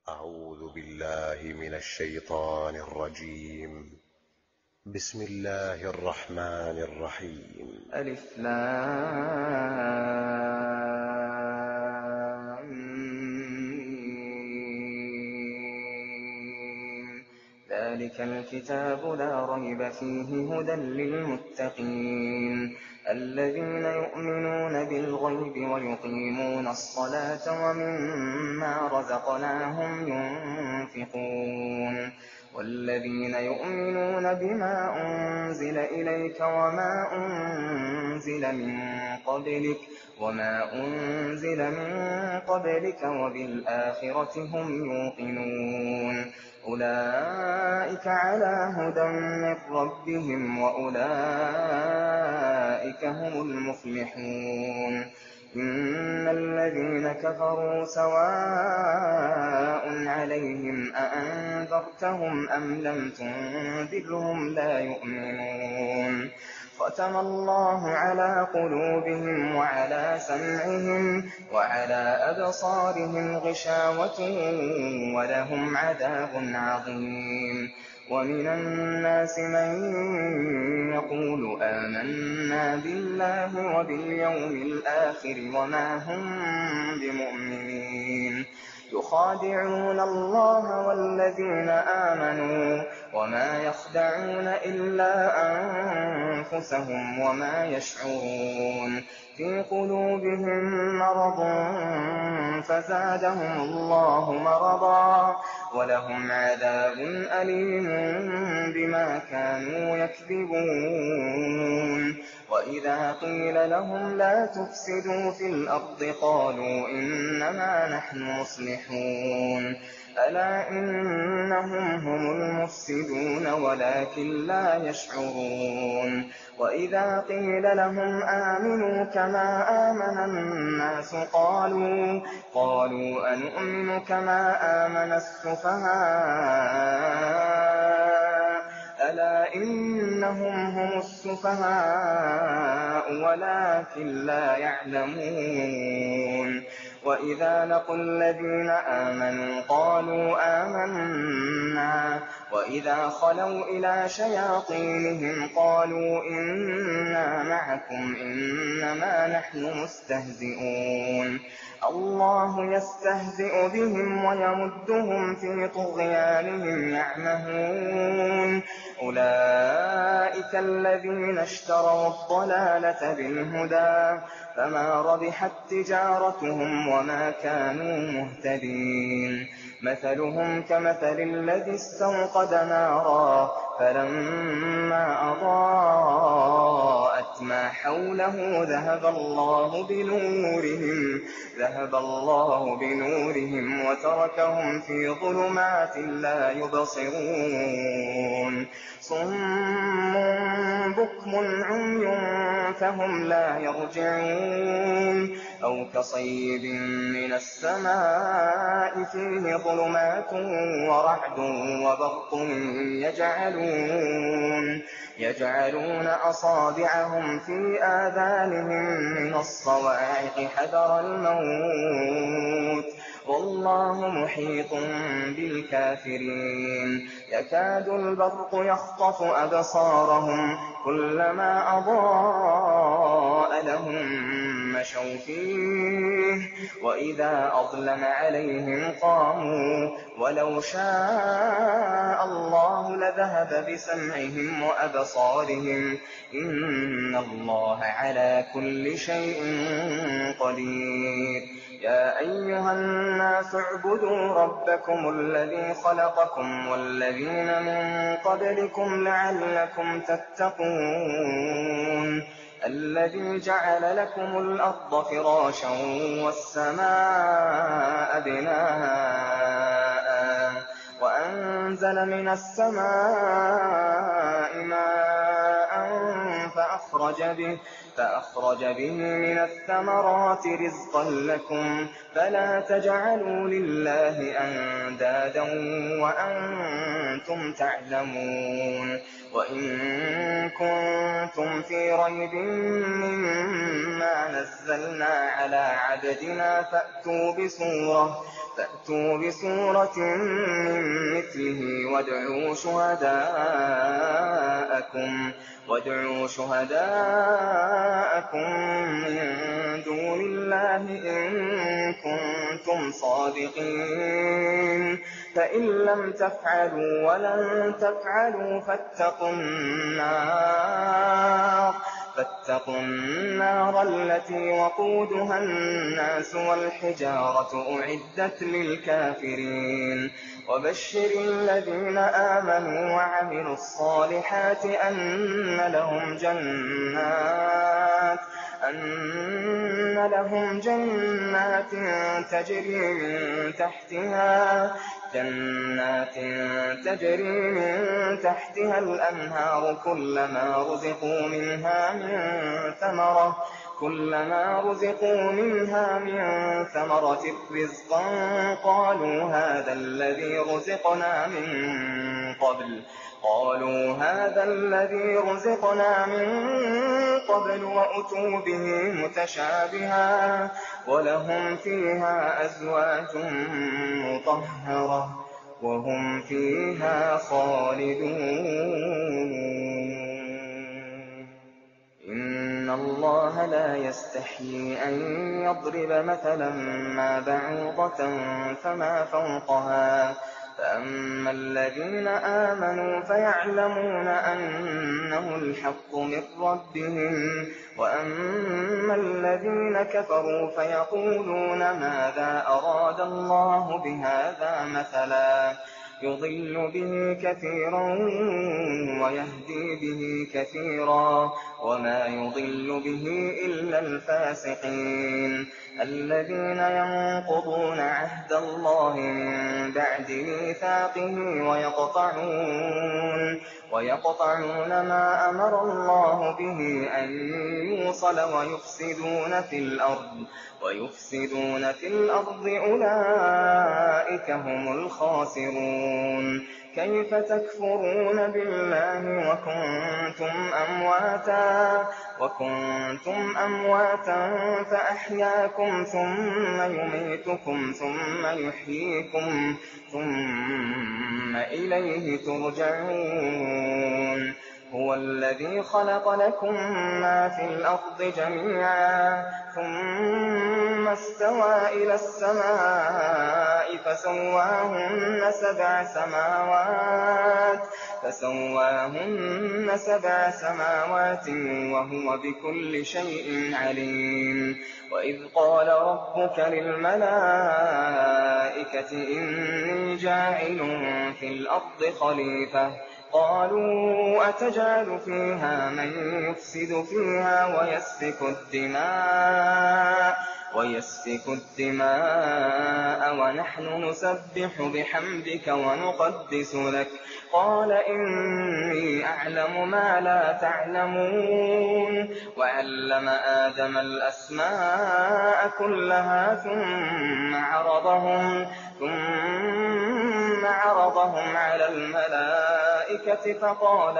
أعوذ بالله من الشيطان الرجيم. بسم الله الرحمن الرحيم. ألف لام ميم. ذلك الكتاب لا ريب فيه هدى للمتقين الذين يؤمنون بالغيب ويقيمون الصلاة ومما رزقناهم ينفقون والذين يؤمنون بما أنزل إليك وما أنزل من قبلك وبالآخرة هم يوقنون أولئك على هدى من ربهم وأولئك هم المفلحون إن الذين كفروا سواء عليهم أأنذرتهم أم لم تنذرهم لا يؤمنون ختم الله على قلوبهم وعلى سمعهم وعلى أبصارهم غشاوة ولهم عذاب عظيم ومن الناس من يقول آمنا بالله وباليوم الآخر وما هم بمؤمنين يخادعون الله والذين آمنوا وما يخدعون إلا أنفسهم وما يشعرون في قلوبهم مرض فزادهم الله مرضا ولهم عذاب أليم بما كانوا يكذبون وإذا قيل لهم لا تفسدوا في الأرض قالوا إنما نحن مصلحون ألا إنهم هم المفسدون ولكن لا يشعرون وإذا قيل لهم آمنوا كما آمن الناس قالوا أنؤمن كما آمن السفهاء ألا إنهم هم السفهاء ولكن لا يعلمون وإذا لقوا الذين آمنوا قالوا آمنا وإذا خلوا إلى شياطينهم قالوا إنا معكم إنما نحن مستهزئون الله يستهزئ بهم ويمدهم في طغيانهم يعمهون أولئك الذين اشتروا الضلالة بالهدى فما ربحت تجارتهم وما كانوا مهتدين مثلهم كمثل الذي استوقد نارا فلما أضاءت ما حوله ذهب الله بنورهم وتركهم في ظلمات لا يبصرون صم بكم عمي فهم لا يرجعون أو كصيب من السماء فيه ظلمات ورعد وبرق يجعلون أصابعهم في آذانهم من الصواعق حذر الموت والله محيط بالكافرين يكاد البرق يخطف أبصارهم كلما أضاء لهم مشوا فيه وإذا أظلم عليهم قاموا ولو شاء الله لذهب بسمعهم وأبصارهم إن الله على كل شيء قدير يا أيها الناس اعبدوا ربكم الذي خلقكم والذين من قبلكم لعلكم تتقون الذي جعل لكم الأرض فراشا والسماء بناء وأنزل من السماء ماء فأخرج به من الثمرات رزقا لكم فلا تجعلوا لله أندادا أندادا وأنتم تعلمون وإن كنتم في ريب مما نزلنا على عبدنا فأتوا بسورة من مثله وادعوا شهداءكم من دون الله إن كنتم صادقين فإن لم تفعلوا ولن تفعلوا فاتقوا النار التي وقودها الناس والحجارة أعدت للكافرين وبشر الذين آمنوا وعملوا الصالحات أن لهم جنات تجري من تحتها الأنهار كلما رزقوا منها من ثمرة رزقا قالوا هذا الذي رزقنا من قبل وأتوا به متشابها ولهم فيها أزواج مطهرة وهم فيها خالدون إن الله لا يستحيي أن يضرب مثلا ما بعوضة فما فوقها فأما الذين آمنوا فيعلمون أنه الحق من ربهم وأما الذين كفروا فيقولون ماذا أراد الله بهذا مثلا يضل به كثيرا ويهدي به كثيرا وما يضل به إلا الفاسقين الذين ينقضون عهد الله من بعد ميثاقه ويقطعون ما أمر الله به أن يوصل ويفسدون في الأرض أولئك هم الخاسرون كيف تكفرون بالله وكنتم أمواتا فأحياكم ثم يميتكم ثم يحييكم ثم إليه ترجعون هو الذي خلق لكم ما في الأرض جميعا ثم استوى إلى السماء فسواهن سبع سماوات وهو بكل شيء عليم وإذ قال ربك للملائكة إني جاعل في الأرض خليفة قالوا أتجعل فيها من يفسد فيها ويسفك الدماء ونحن نسبح بحمدك ونقدس لك قال إني أعلم ما لا تعلمون وعلم آدم الأسماء كلها ثم عرضهم على الملائكة فقال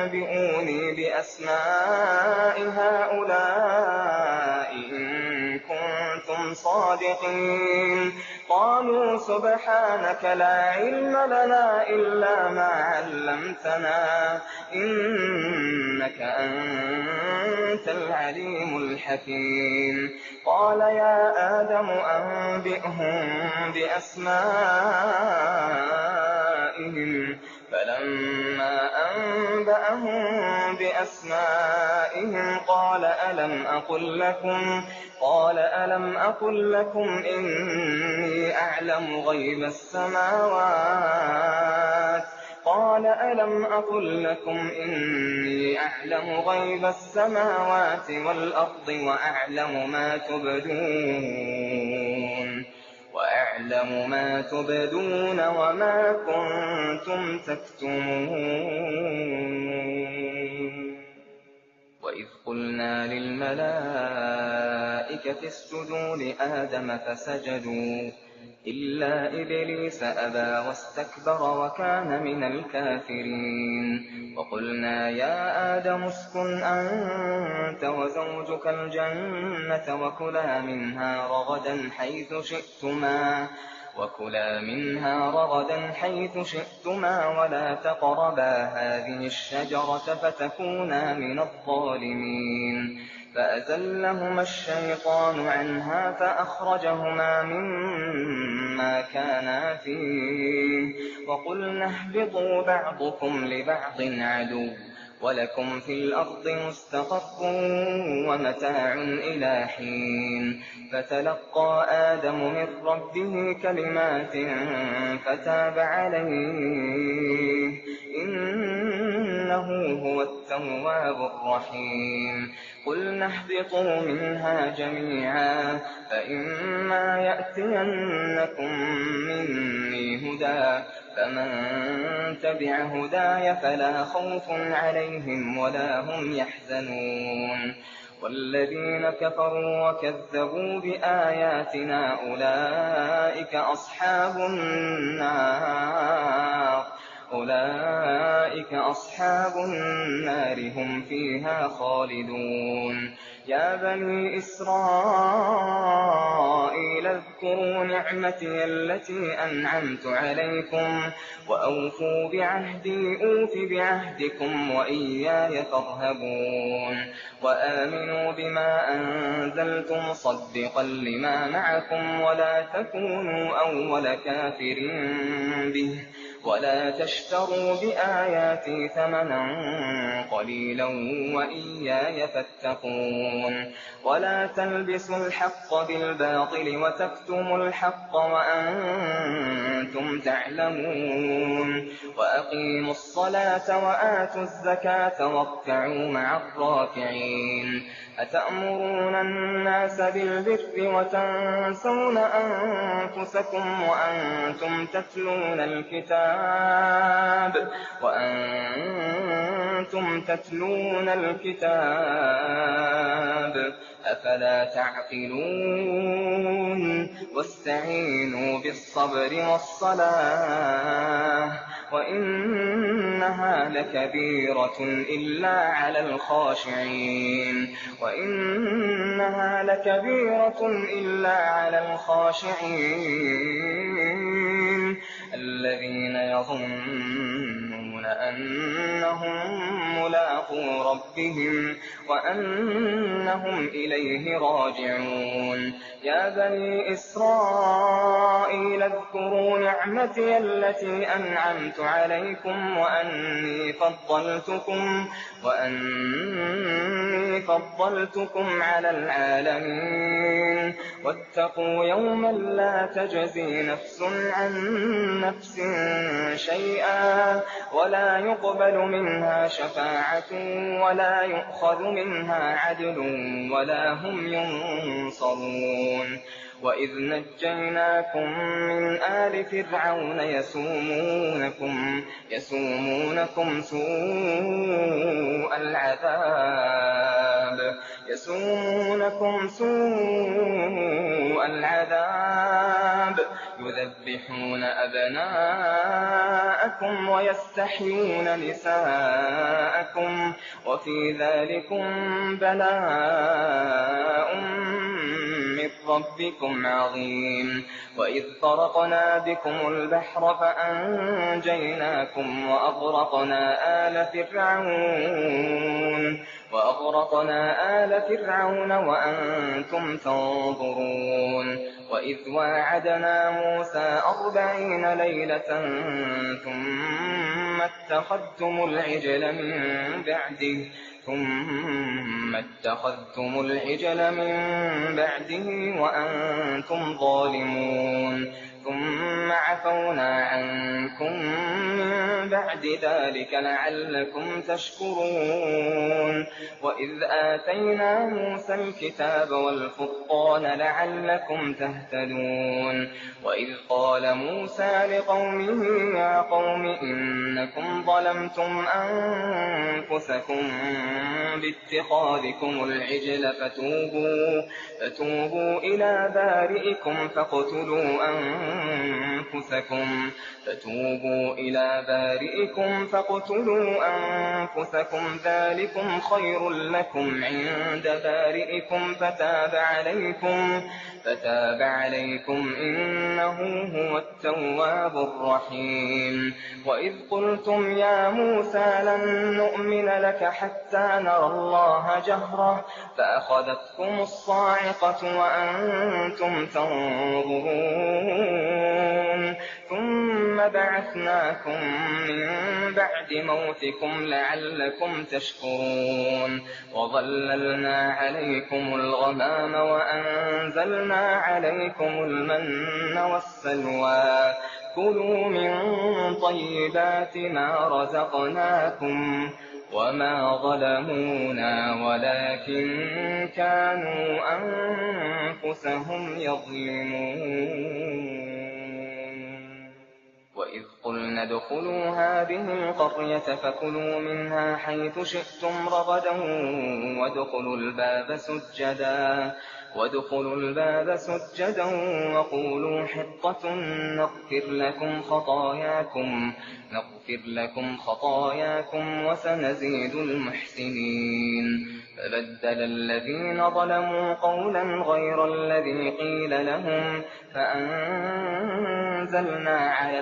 أنبئوني بأسماء هؤلاء إن كنتم صادقين قالوا سبحانك لا علم لنا إلا ما علمتنا إنك أنت العليم الحكيم قال يا آدم أنبئهم بأسمائهم فلما أنبأهم بأسمائهم قال ألم أقل لكم إني أعلم غيب السماوات والأرض وأعلم ما تبدون وما كنتم تكتمون وإذ قُلْنَا لِلْمَلَائِكَةِ اسْجُدُوا لِآدَمَ فَسَجَدُوا إِلَّا إِبْلِيسَ أَبَىٰ وَاسْتَكْبَرَ وَكَانَ مِنَ الْكَافِرِينَ وَقُلْنَا يَا آدَمُ اسْكُنْ أَنتَ وَزَوْجُكَ الْجَنَّةَ وَكُلَا مِنْهَا رَغَدًا حَيْثُ شِئْتُمَا وَلَا تَقْرَبَا هَٰذِهِ الشَّجَرَةَ فَتَكُونَا مِنَ الظَّالِمِينَ فَأَزَلَّهُمَا الشَّيْطَانُ عَنْهَا فَأَخْرَجَهُمَا مِمَّا كَانَا فِيهِ وَقُلْنَا اهْبِطُوا بَعْضُكُمْ لِبَعْضٍ عَدُوٌّ وَلَكُمْ فِي الْأَرْضِ مُسْتَقَرٌّ وَمَتَاعٌ إِلَىٰ حِينٍ فَتَلَقَّىٰ آدَمُ مِن رَّبِّهِ كَلِمَاتٍ فَتَابَ عَلَيْهِ ۚ إِنَّهُ هُوَ التَّوَّابُ الرَّحِيمُ قُلْنَا اهْبِطُوا مِنْهَا جَمِيعًا فَإِمَّا يَأْتِيَنَّكُم مِّنِّي هُدًى فَمَن تَبِعَ هُدَايَ فَلَا خَوْفٌ عَلَيْهِمْ وَلَا هُمْ يَحْزَنُونَ وَالَّذِينَ كَفَرُوا وَكَذَّبُوا بِآيَاتِنَا أُولَٰئِكَ أَصْحَابُ النَّارِ هُمْ فِيهَا خَالِدُونَ يَا بَنِي إِسْرَائِيلَ اذْكُرُوا نِعْمَتِيَ الَّتِي أَنْعَمْتُ عَلَيْكُمْ وَأَوْفُوا بِعَهْدِي أُوفِ بِعَهْدِكُمْ وَإِيَّايَ فَارْهَبُونِ وَآمِنُوا بِمَا أَنزَلْتُ مُصَدِّقًا لِّمَا مَعَكُمْ وَلَا تَكُونُوا أَوَّلَ كَافِرٍ بِهِ وَلَا تَشْتَرُوا بِآيَاتِي ثَمَنًا قَلِيلًا وَإِيَّايَ فَاتَّقُونِ وَلَا تَلْبِسُوا الْحَقَّ بِالْبَاطِلِ وَتَكْتُمُوا الْحَقَّ وَأَنتُمْ تَعْلَمُونَ وَأَقِيمُوا الصَّلَاةَ وَآتُوا الزَّكَاةَ وَارْكَعُوا مَعَ الرَّاكِعِينَ أَتَأْمُرُونَ النَّاسَ بِالْبِرِّ وَتَنسَوْنَ أَنفُسَكُمْ وَأَنتُمْ تَتْلُونَ الْكِتَابَ أَفَلَا تَعْقِلُونَ وَاسْتَعِينُوا بِالصَّبْرِ وَالصَّلَاةِ وَإِنَّهَا لَكَبِيرَةٌ إِلَّا عَلَى الْخَاشِعِينَ الَّذِينَ يَظُنُّونَ أَنَّهُم مُّلَاقُو رَبِّهِمْ وَأَنَّهُمْ إِلَيْهِ راجعون يَا بَنِي إِسْرَائِيلَ اذْكُرُوا نِعْمَتِيَ الَّتِي أَنْعَمْتُ عَلَيْكُمْ وَأَنِّي فَضَّلْتُكُمْ عَلَى الْعَالَمِينَ وَاتَّقُوا يَوْمًا لَّا تَجْزِي نَفْسٌ عَن نَّفْسٍ شَيْئًا وَلَا يُقْبَلُ مِنْهَا شَفَاعَةٌ وَلَا يُؤْخَذُ مِنْهَا عَدْلٌ وَلَا هُمْ يُنصَرُونَ وَإِذْ نَجَّيْنَاكُم مِّنْ آلِ فِرْعَوْنَ يَسُومُونَكُمْ سُوءَ الْعَذَابِ يُذَبِّحُونَ أَبْنَاءَكُمْ وَيَسْتَحْيُونَ نِسَاءَكُمْ وَفِي ذَٰلِكُم بَلَاءٌ مِّن رَّبِّكُمْ عَظِيمٌ وَإِذْ فَرَقْنَا بِكُمُ الْبَحْرَ فَأَنجَيْنَاكُمْ وَأَغْرَقْنَا آلَ فِرْعَوْنَ وَأَنتُمْ تَنظُرُونَ وَإِذْ وَاعَدْنَا مُوسَىٰ 40 لَيْلَةً ثُمَّ اتَّخَذْتُمُ الْعِجْلَ مِن بَعْدِهِ وَأَنتُمْ ظَالِمُونَ ثم عفونا عنكم من بعد ذلك لعلكم تشكرون وإذ آتينا موسى الكتاب والفرقان لعلكم تهتدون وإذ قال موسى لقومه يا قوم إنكم ظلمتم أنفسكم باتخاذكم العجل فتوبوا إلى بارئكم فاقتلوا أنفسكم ذلكم خير لكم عند بارئكم فتاب عليكم إنه هو التواب الرحيم وإذ قلتم يا موسى لن نؤمن لك حتى نرى الله جهرة فأخذتكم الصاعقة وأنتم تنظرون ثم بعثناكم من بعد موتكم لعلكم تشكرون وظللنا عليكم الغمام وأنزلنا عليكم المن والسلوى كلوا من طيبات ما رزقناكم وما ظلمونا ولكن كانوا أنفسهم يظلمون وإذ قلنا ادخلوا هذه القرية فكلوا منها حيث شئتم رغدا وادخلوا الباب سجدا وقولوا حطة نغفر لكم خطاياكم وسنزيد المحسنين فبدل الذين ظلموا قولا غير الذي قيل لهم فأنزلنا على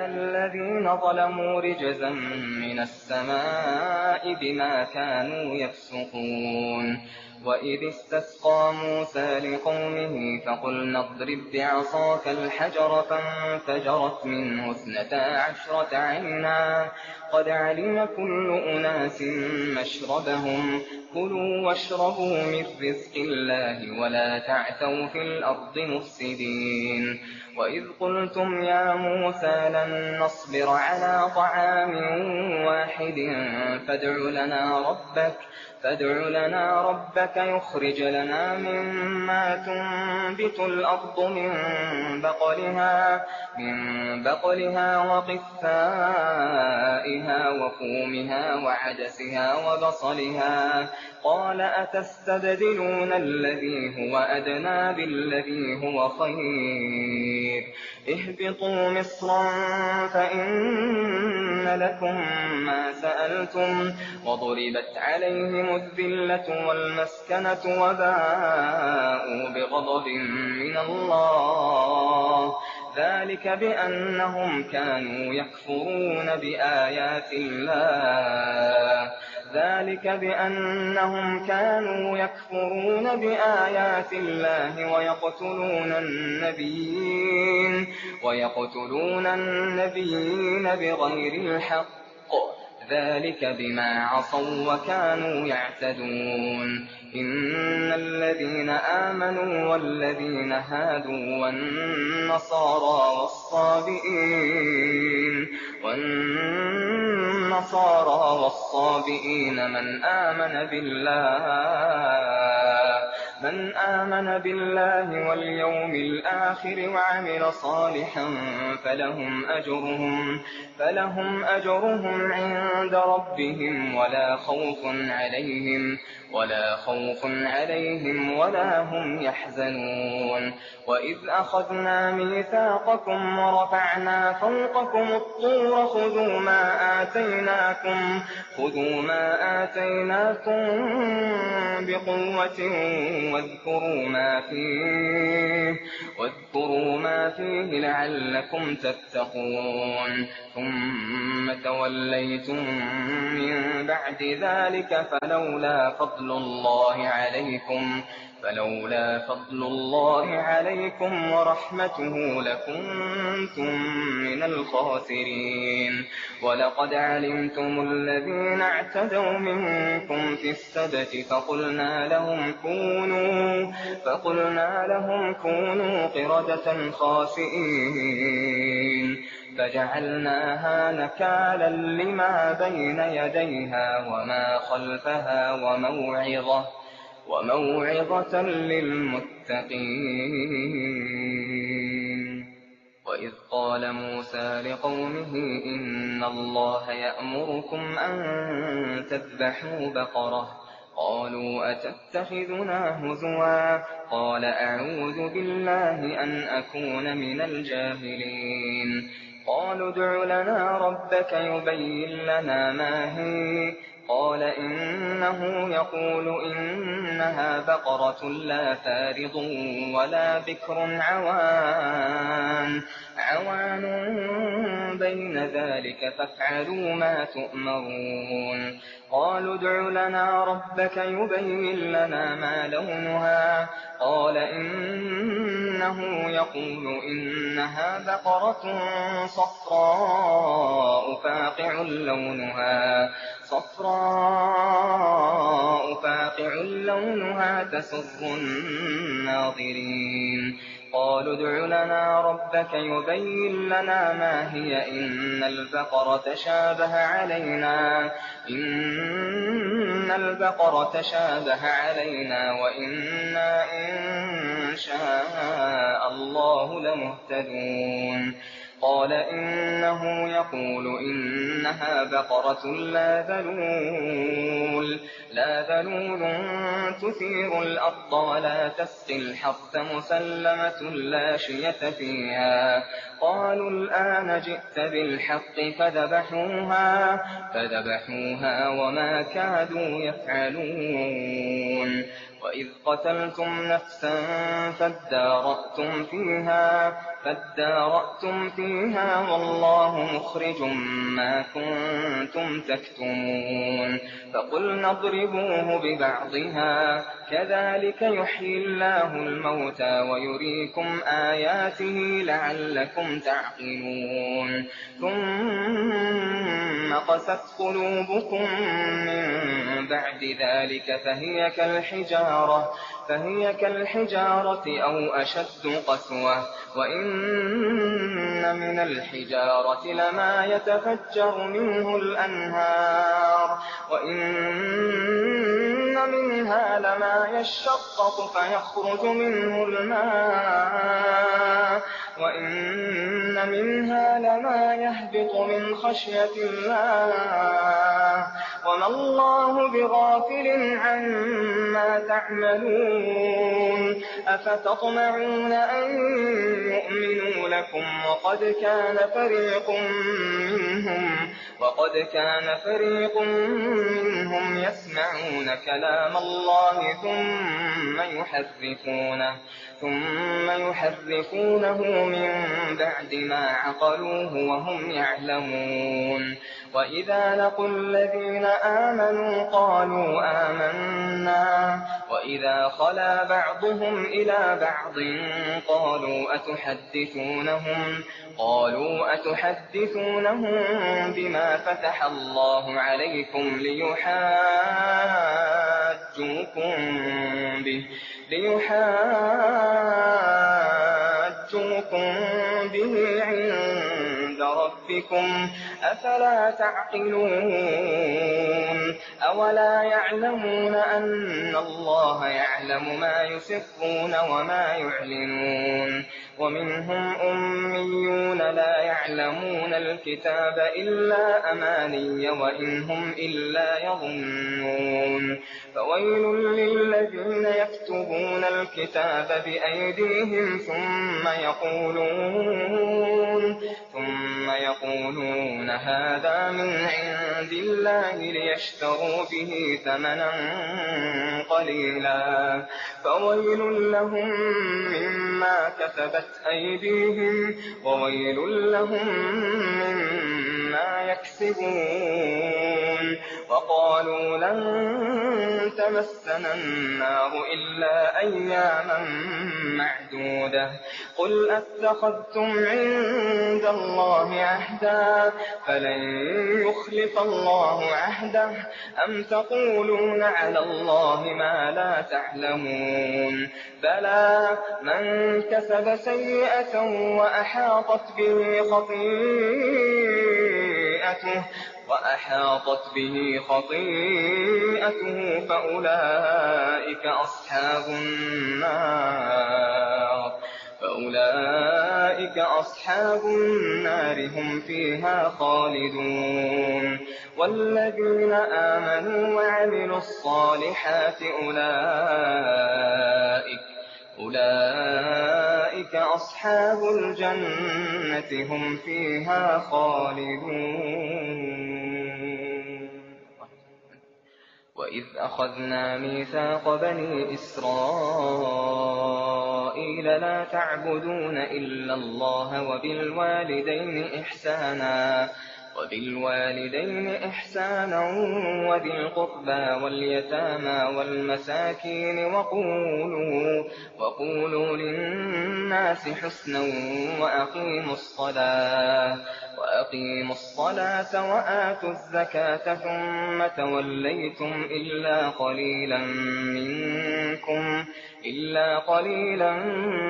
الذين ظلموا رجزا من السماء بما كانوا يفسقون وإذ استسقى موسى لقومه فقلنا اضرب بعصاك الحجر فانفجرت منه 12 عينا قد علم كل أناس مشربهم كلوا واشربوا من رزق الله ولا تعثوا في الأرض مفسدين وإذ قلتم يا موسى لن نصبر على طعام واحد فادع لنا ربك يخرج لنا مما تنبت الأرض من بقلها وقثائها وفومها وعدسها وبصلها قال أتستبدلون الذي هو أدنى بالذي هو خير اهبطوا مصرا فإن لكم ما سألتم وضربت عليهم الذلة والمسكنة وباءوا بغضب من الله ذلك بأنهم كانوا يكفرون بآيات الله ويقتلون النبيين بغير الحق ذلك بما عصوا وكانوا يعتدون إن الذين آمنوا والذين هادوا والنصارى والصابئين من آمن بالله واليوم الآخر وعمل صالحا فلهم أجرهم عند ربهم ولا خوف عليهم ولا هم يحزنون وإذ أخذنا ميثاقكم ورفعنا فوقكم الطور خذوا ما آتيناكم بقوة واذكروا ما فيه لعلكم تتقون ثم توليتم من بعد ذلك فلولا فضل الله فلولا فضل الله عليكم ورحمته لكنتم من الخاسرين. ولقد علمتم الذين اعتدوا منكم في السبت فقلنا لهم كونوا قردة خاسئين فجعلناها نكالا لما بين يديها وما خلفها وموعظة للمتقين. وإذ قال موسى لقومه إن الله يأمركم أن تذبحوا بقرة قالوا أتتخذنا هزوا قال أعوذ بالله أن أكون من الجاهلين. قالوا ادع لنا ربك يبين لنا ما هي قال إنه يقول إنها بقرة لا فارض ولا بكر عوان بين ذلك فافعلوا ما تؤمرون. قالوا ادع لنا ربك يبين لنا ما لونها قال إنه يقول إنها بقرة صفراء فاقع لونها تسر الناظرين. قالوا ادع لنا ربك يبين لنا ما هي إن البقرة تشابه علينا وإنا إن شاء الله لمهتدون. قال إنه يقول إنها بقرة لا ذلول تثير الأرض ولا تسقي الحرث مسلمة لا شية فيها. قالوا الآن جئت بالحق فذبحوها وما كادوا يفعلون. وإذ قتلتم نفسا فادارأتم فيها والله مخرج ما كنتم تكتمون. فقلنا اضربوه ببعضها كذلك يحيي الله الموتى ويريكم آياته لعلكم تعقلون. ثم قست قلوبكم من بعد ذلك فهي كالحجارة أو أشد قسوة. وإن من الحجارة لما يتفجر منه الأنهار وإن منها لما يشقق فيخرج منه الماء وإن منها لما يهبط من خشية الله وما الله بغافل عما تعملون. أفتطمعون أن يؤمنوا لكم وقد كان فريق منهم يسمعون كلام الله ثم يحرفونه من بعد ما عقلوه وهم يعلمون. وإذا لقوا الذين آمنوا قالوا آمنا وإذا خلا بعضهم إلى بعض قالوا أتحدثونهم بما فتح الله عليكم ليحاجوكم به عند ربكم أفلا تعقلون. أولا يعلمون أن الله يعلم ما يسرون وما يعلنون. ومنهم أميون لا يعلمون الكتاب إلا أماني وإن هم إلا يظنون. فويل للذين يكتبون الكتاب بأيديهم ثم يقولون هذا من عند الله ليشتروا به ثمنا قليلا فويل لهم مما كسبت أيديهم وويل لهم مما يكسبون. وقالوا لن تمسنا النار إلا أياما معدودة قل أتخذتم عند الله عهدا فلن يخلف الله عهده أم تقولون على الله ما لا تعلمون بلى من كسب سيئة وأحاطت به خطيئته فأولئك أصحاب النار هم فيها خالدون والذين آمنوا وعملوا الصالحات أولئك أصحاب الجنة هم فيها خالدون وإذ أخذنا ميثاق بني إسرائيل لا تعبدون إلا الله وبالوالدين إحسانا وذي القربى واليتامى والمساكين وقولوا للناس حسنا وأقيموا الصلاة وآتوا الزكاة ثم توليتم إلا قليلا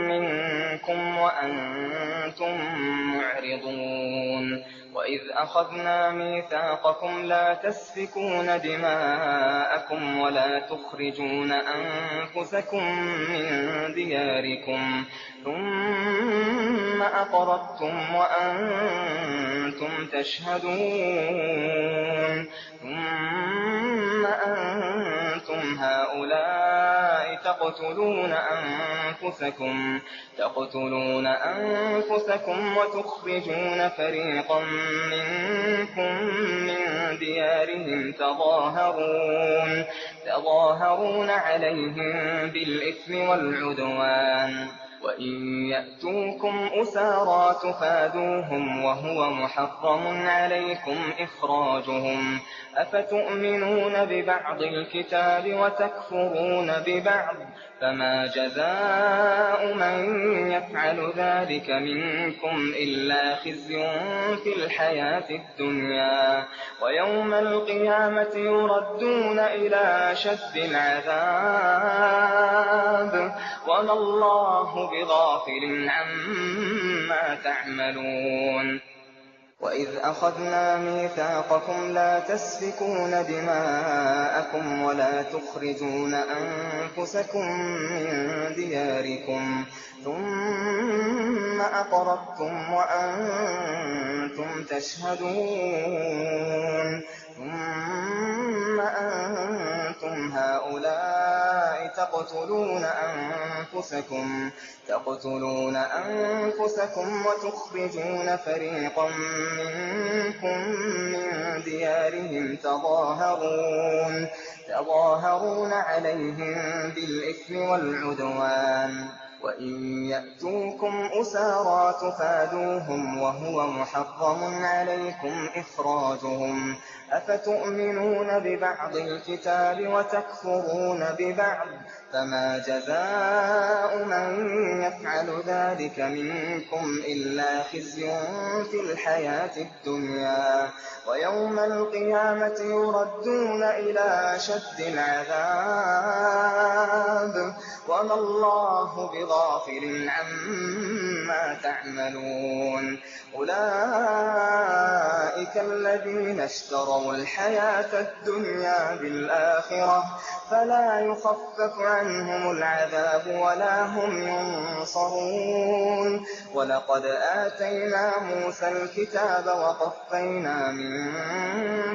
منكم وأنتم معرضون وإذ أخذنا ميثاقكم لا تسفكون دماءكم ولا تخرجون أنفسكم من دياركم ثم أقررتم وأنتم تشهدون ثم أنتم هؤلاء تقتلون أنفسكم وتخرجون فريقا منكم من ديارهم تظاهرون عليهم بالإثم والعدوان وإن يأتوكم أسارى تفادوهم وهو محرم عليكم إخراجهم أفتؤمنون ببعض الكتاب وتكفرون ببعض فما جزاء من يفعل ذلك منكم إلا خزي في الحياة الدنيا ويوم القيامة يردون إلى أشد العذاب وما الله بغافل عما تعملون وإذ أخذنا ميثاقكم لا تسفكون دماءكم ولا تخرجون أنفسكم من دياركم ثم أقررتم وأنتم تشهدون ثم أنتم هؤلاء تقتلون أنفسكم وتخرجون فريقا منكم من ديارهم تظاهرون عليهم بالإثم والعدوان وإن يأتوكم أسارى تفادوهم وهو محرم عليكم إخراجهم أفتؤمنون ببعض الكتاب وتكفرون ببعض فما جزاء من يفعل ذلك منكم إلا خزي في الحياة الدنيا ويوم القيامة يردون إلى أشد العذاب وما الله بغافل عما تعملون أولئك الذين اشتروا الحياة الدنيا بالآخرة فلا يخفف عنهم العذاب ولا هم ينصرون ولقد آتينا موسى الكتاب وقفينا من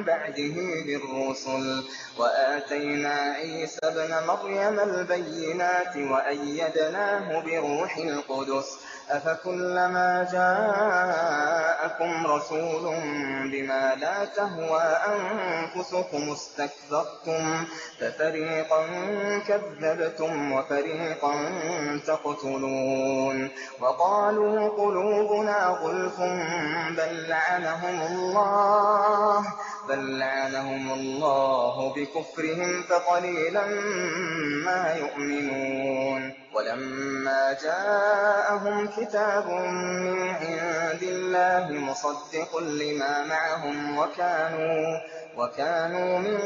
بعده بالرسل وآتينا عيسى ابن مريم البينات وأيدناه بروح القدس أفكلما جاءكم رسول بما لا تهوى أنفسكم استكبرتم ففريقا كذبتم وفريقا تقتلون وقالوا قلوبنا غلف بل لعنهم الله بل لعنهم الله بكفرهم فقليلا ما يؤمنون ولما جاءهم كتاب من عند الله مصدق لما معهم وكانوا من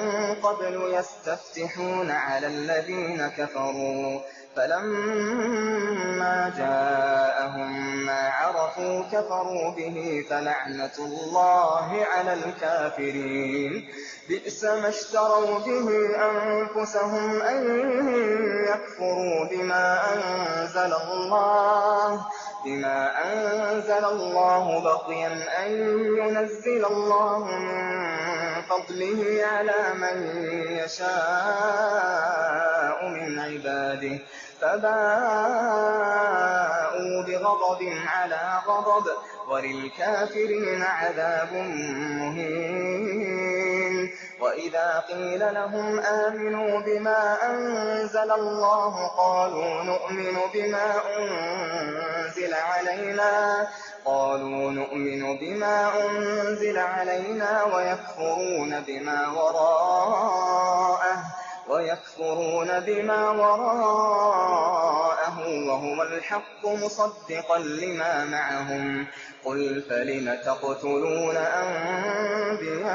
قبل يستفتحون على الذين كفروا فلما جاءهم ما عرفوا كفروا به فلعنة الله على الكافرين بئس ما اشتروا به أنفسهم أن يكفروا بما أنزل الله بغيا أن ينزل الله من فضله على من يشاء من عباده فباءوا بغضب على غضب وللكافرين عذاب مهين وإذا قيل لهم آمنوا بما أنزل الله قالوا نؤمن بما أنزل علينا ويكفرون بما وراءه وهو الحق مصدقا لما معهم قل فلم تقتلون أنبياء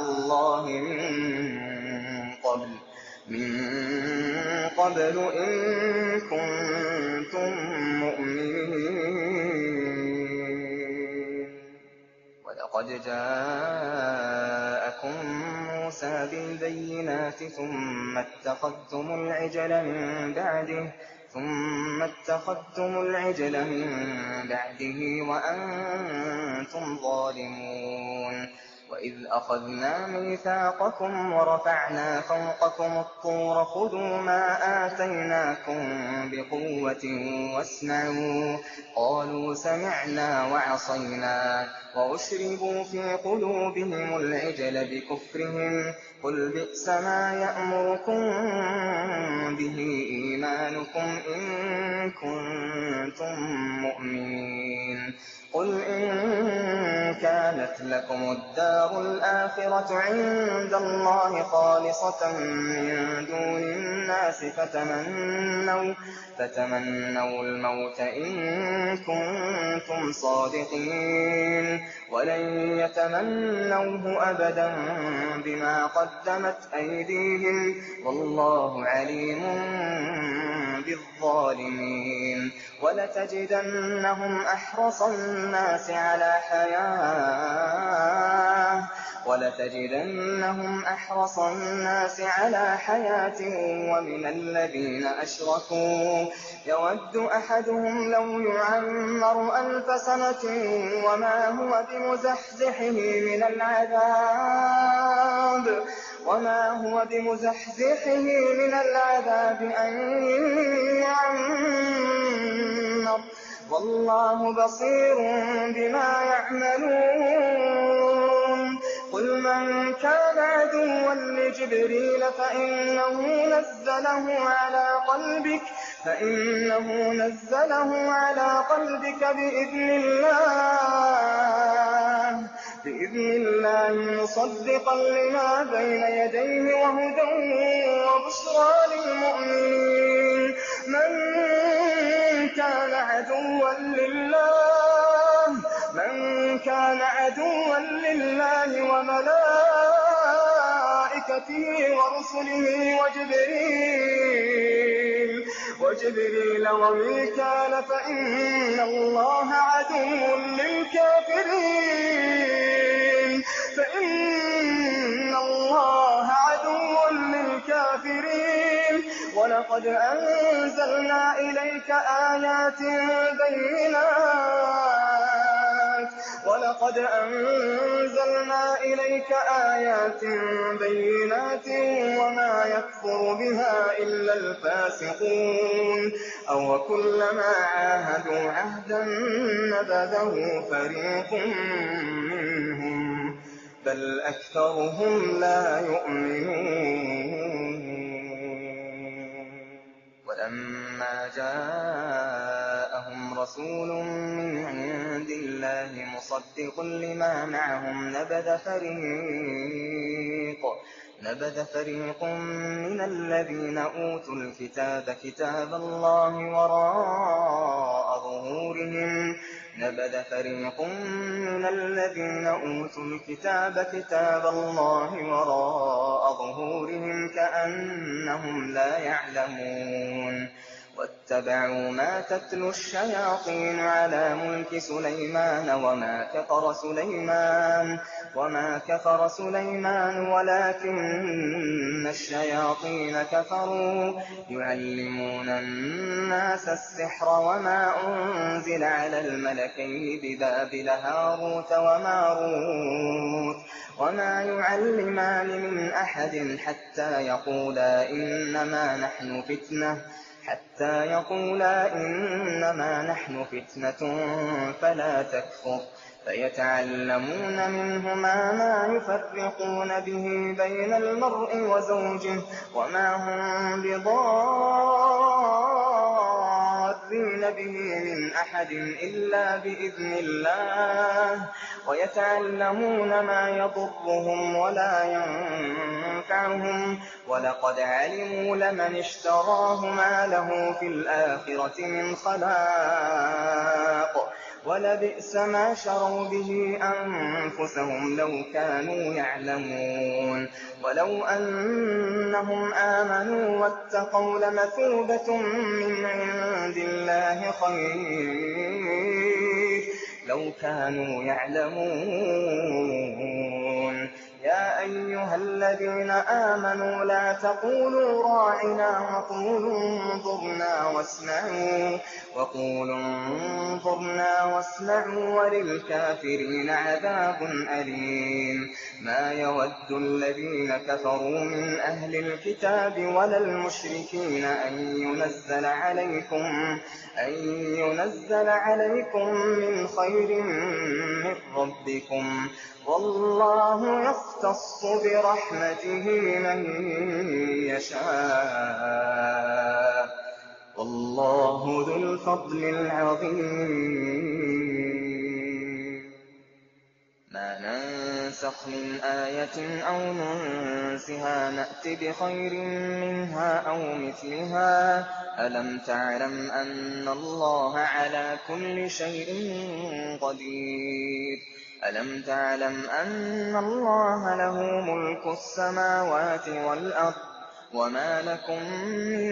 الله من قبل إن كنتم مؤمنين ولقد جاءكم موسى بالبينات ثم اتخذتم العجل من بعده وأنتم ظالمون وإذ أخذنا ميثاقكم ورفعنا فوقكم الطور خذوا ما آتيناكم بقوة واسمعوا قالوا سمعنا وعصينا وأشربوا في قلوبهم العجل بكفرهم قل بئس ما يأمركم به إيمانكم إن كنتم مؤمنين قل إن كانت لكم الدار الآخرة عند الله خالصة من دون الناس فتمنوا الموت إن كنتم صادقين ولن يتمنوه أبدا بما قدمت أيديهم والله عليم بالظالمين ولتجدنهم أحرص الناس على حياة ومن الذين أشركوا يود أحدهم لو يعمر 1000 سنة وما هو بمزحزحه من العذاب أن يعمر والله بصير بما يعملون قل من كان عدوا لجبريل فإنه نزله على قلبك بإذن الله مصدقا لما بين يديه وهدى وبشرى للمؤمنين من كان عدوا لله وملائكته ورسله وجبريل وميكال فإن الله عدو للكافرين ولقد أنزلنا إليك آيات بينات وما يكفر بها إلا الفاسقون أو كلما عاهدوا عهدا نبذه فريق منهم بل أكثرهم لا يؤمنون ولما جاءهم رسول من عند الله مصدق مصدق لما معهم نبذ فريق من الذين أوتوا الكتاب كتاب الله وراء ظهورهم كأنهم لا يعلمون واتبعوا ما تتلو الشياطين على ملك سليمان وما كفر سليمان ولكن الشياطين كفروا يعلمون الناس السحر وما أنزل على الملكين ببابل هاروت وماروت وما يعلمان من أحد حتى يقولا إنما نحن فتنة فلا تكفر فيتعلمون منهما ما يفرقون به بين المرء وزوجه وما هم بضارين به من أحد إلا بإذن الله ويتعلمون ما يضرهم ولا ينفعهم ولقد علموا لمن اشتراه ما له في الآخرة من خلاق ولبئس ما شروا به أنفسهم لو كانوا يعلمون ولو أنهم آمنوا واتقوا لمثوبة من عند الله خير لو كانوا يعلمون يا أيها الذين آمنوا لا تقولوا راعنا وقولوا انظرنا واسمعوا وللكافرين عذاب أليم ما يود الذين كفروا من أهل الكتاب ولا المشركين أن ينزل عليكم من خير من ربكم والله يختص برحمته من يشاء والله ذو الفضل العظيم ما ننسخ من آية أو ننسها نأت بخير منها أو مثلها ألم تعلم أن الله على كل شيء قدير ألم تعلم أن الله له ملك السماوات والأرض وما لكم من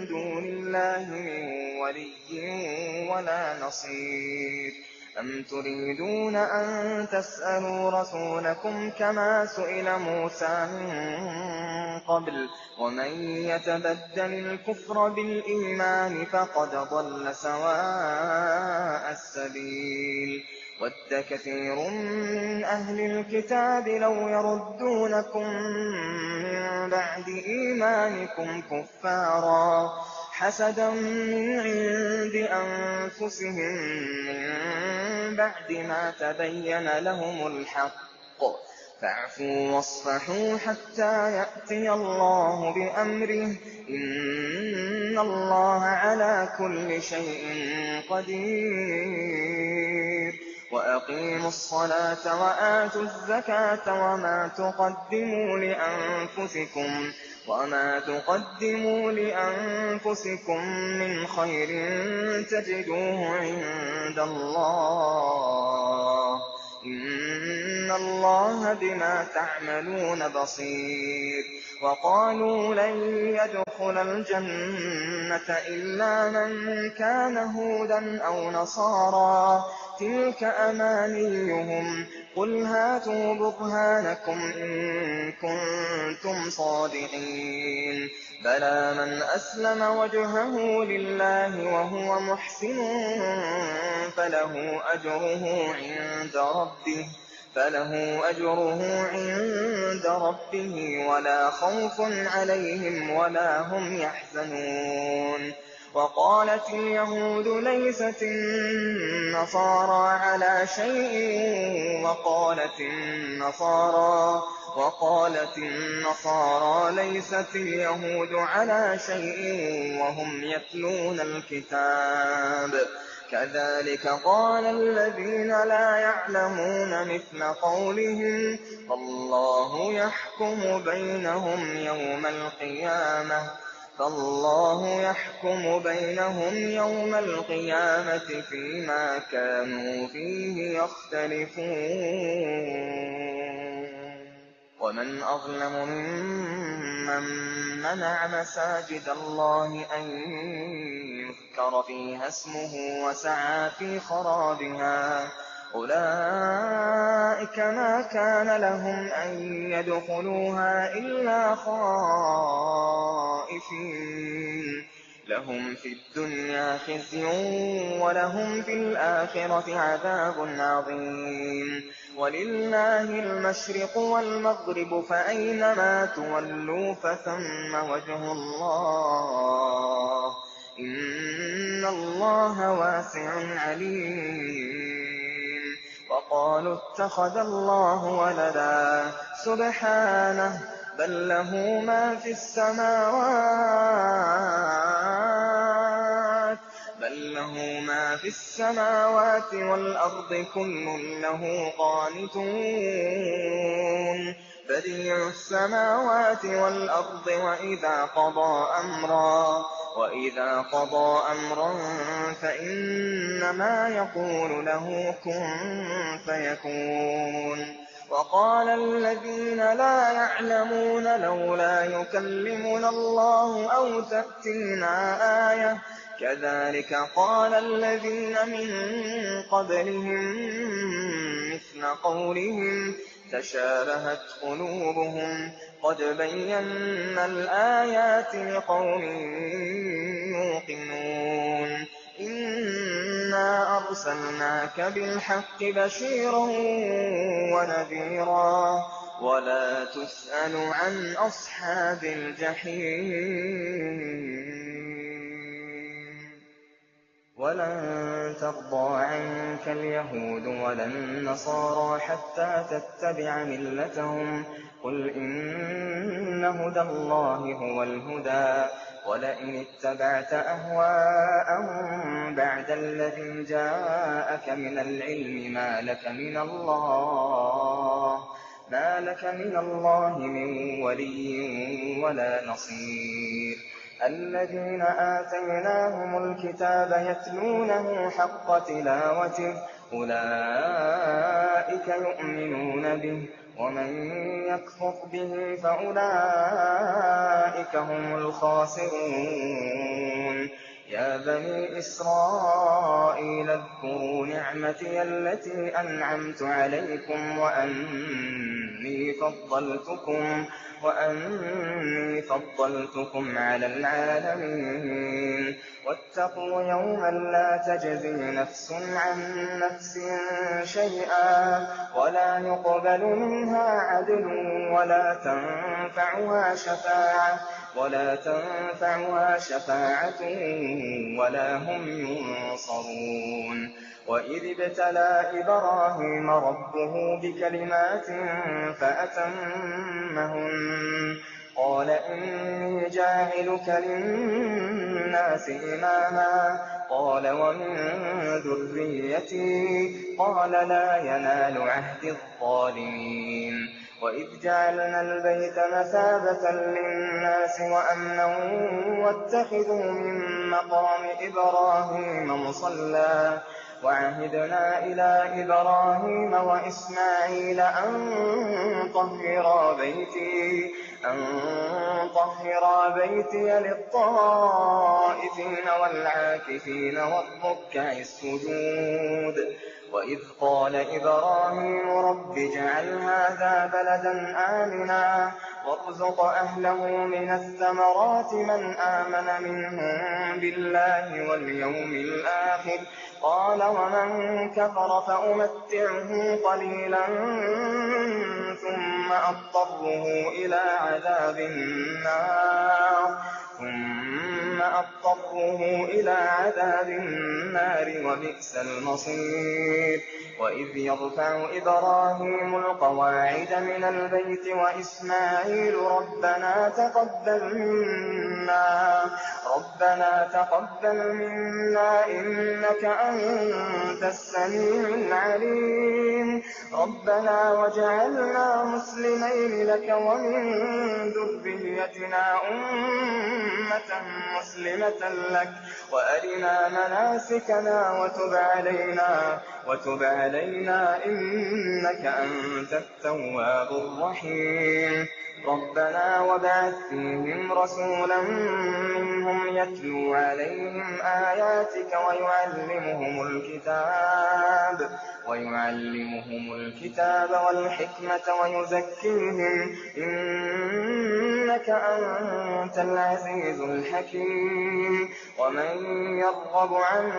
دون الله من ولي ولا نصير أم تريدون أن تسألوا رسولكم كما سئل موسى من قبل ومن يتبدل الكفر بالإيمان فقد ضل سواء السبيل وَدَّ كَثِيرٌ مِّنْ أَهْلِ الْكِتَابِ لَوْ يَرُدُّونَكُم مِّن بَعْدِ إِيمَانِكُمْ كُفَّارًا حَسَدًا مِّنْ عِندِ أَنفُسِهِم مِّن بَعْدِ مَا تَبَيَّنَ لَهُمُ الْحَقُّ فَاعْفُوا وَاصْفَحُوا حَتَّىٰ يَأْتِيَ اللَّهُ بِأَمْرِهِ ۗ إِنَّ اللَّهَ عَلَىٰ كُلِّ شَيْءٍ قَدِيرٌ وَأَقِيمُوا الصَّلَاةَ وَآتُوا الزَّكَاةَ وَمَا تُقَدِّمُوا لِأَنفُسِكُم مِّنْ خَيْرٍ تَجِدُوهُ عِندَ اللَّهِ ۗ إِنَّ اللَّهَ بِمَا تَعْمَلُونَ بَصِيرٌ وَقَالُوا لَن يَدْخُلَ الْجَنَّةَ إِلَّا مَن كَانَ هُودًا أَوْ نَصَارَىٰ ۗ تِلْكَ أَمَانِيُّهُمْ ۖ قُلْ هَاتُوا بُرْهَانَكُمْ إِن كُنتُمْ صَادِقِينَ بَلَىٰ مَنْ أَسْلَمَ وَجْهَهُ لِلَّهِ وَهُوَ مُحْسِنٌ فَلَهُ أَجْرُهُ عِندَ رَبِّهِ وَلَا خَوْفٌ عَلَيْهِمْ وَلَا هُمْ يَحْزَنُونَ وَقَالَتِ الْيَهُودُ لَيْسَتِ النَّصَارَىٰ عَلَىٰ شَيْءٍ وَقَالَتِ النَّصَارَىٰ لَيْسَتِ الْيَهُودُ عَلَىٰ شَيْءٍ وَهُمْ يَتْلُونَ الْكِتَابَ كذلك قال الذين لا يعلمون مثل قولهم فالله يحكم بينهم يوم القيامة فيما كانوا فيه يختلفون ومن أظلم ممن منع مساجد الله أن يذكر فيها اسمه وسعى في خرابها أولئك ما كان لهم أن يدخلوها إلا خائفين لهم في الدنيا خزي ولهم في الآخرة عذاب عظيم ولله المشرق والمغرب فأينما تولوا فثم وجه الله إن الله واسع عليم وقالوا اتخذ الله ولدا سبحانه بل له ما في السماوات والأرض كل له قانتون بديع السماوات والأرض وإذا قضى أمرا فإنما يقول له كن فيكون وقال الذين لا يعلمون لولا يكلمنا الله أو تأتينا آية كذلك قال الذين من قبلهم مثل قولهم تشابهت قلوبهم قد بينا الآيات لقوم يوقنون إنا أرسلناك بالحق بشيرا ونذيرا ولا تسأل عن أصحاب الجحيم ولن ترضى عنك اليهود ولا النصارى حتى تتبع ملتهم قل إن هدى الله هو الهدى ولئن اتبعت أهواءهم بعد الذي جاءك من العلم ما لك من الله من ولي ولا نصير الذين آتيناهم الكتاب يتلونه حق تلاوته أولئك يؤمنون به ومن يكفر به فأولئك هم الخاسرون يا بني إسرائيل اذكروا نعمتي التي أنعمت عليكم وأني فضلتكم على العالمين واتقوا يوما لا تجزي نفس عن نفس شيئا ولا يقبل منها عدل ولا تنفعها شفاعة ولا هم ينصرون وإذ ابتلى إبراهيم ربه بكلمات فأتمهن قال إني جاعلك للناس إماما قال ومن ذريتي قال لا ينال عهد الظالمين وإذ جعلنا البيت مثابة للناس وأمنا واتخذوا من مقام إبراهيم مصلى وعهدنا إلى إبراهيم وإسماعيل أن طهرا بيتي للطائفين والعاكفين والركع السجود وإذ قال إبراهيم رب اجعل هذا بلدا آمنا وارزق أهله من الثمرات من آمن منهم بالله واليوم الآخر قال ومن كفر فأمتعه قليلا ثم أضطره إلى عذاب النار وبئس المصير وإذ يرفع إبراهيم القواعد من البيت وإسماعيل ربنا تقبل منا إنك أنت السميع العليم ربنا واجعلنا مسلمين لك ومن ذريتنا أمة مسلمة لك وأرنا مناسكنا وتب علينا إنك أنت التواب الرحيم ربنا وابعث فيهم رسولا منهم يتلو عليهم آياتك ويعلمهم الكتاب والحكمة ويزكيهم إنك أنت العزيز الحكيم ومن يرغب عن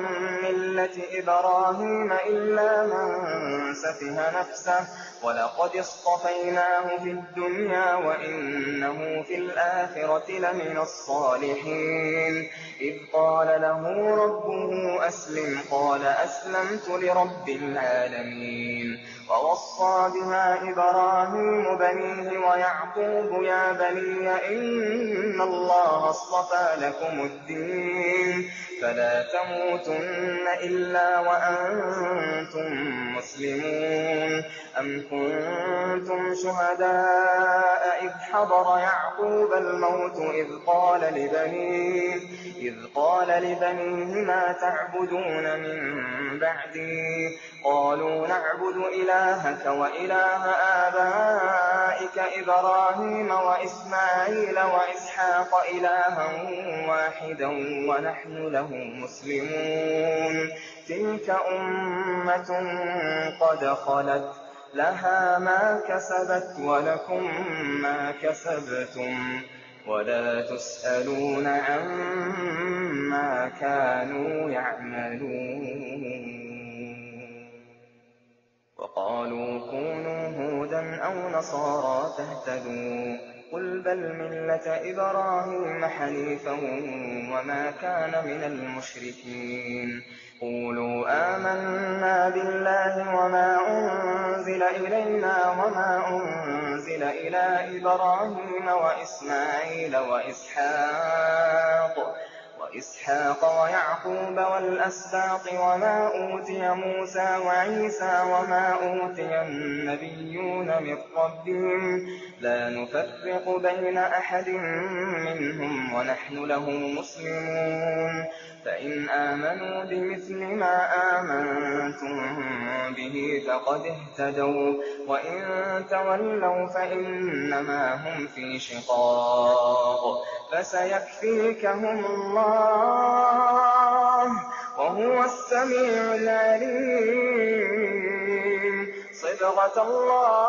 ملة إبراهيم إلا من سفه نفسه ولقد اصطفيناه في الدنيا وإنه في الآخرة لمن الصالحين إذ قال له ربه أسلم قال أسلمت لرب العالمين ووصى بها إبراهيم بنيه ويعقوب يا بني إن الله اصطفى لكم الدين فلا تموتن إلا وأنتم مسلمون أم كنتم شهداء إذ حضر يعقوب الموت إذ قال لبنيه ما تعبدون من بعدي قالوا نعبد إلهك وإله آبائك إبراهيم وإسماعيل وإسحاق إلها واحدا ونحن له مسلمون تلك أمة قد خلت لها ما كسبت ولكم ما كسبتم ولا تسألون عما كانوا يعملون وقالوا كونوا هودا أو نصارى تهتدوا قل بل ملة إبراهيم حنيفا وما كان من المشركين قولوا آمنا بالله وما أنزل إلينا وما أنزل إلى إبراهيم وإسماعيل وإسحاق ويعقوب والأسباط وما أوتي موسى وعيسى وما أوتي النبيون من ربهم لا نفرق بين أحد منهم ونحن له مسلمون فإن آمنوا بمثل ما آمنتم به فقد اهتدوا وإن تولوا فإنما هم في شقاق فسيكفيكهم الله وهو السميع العليم صبغة الله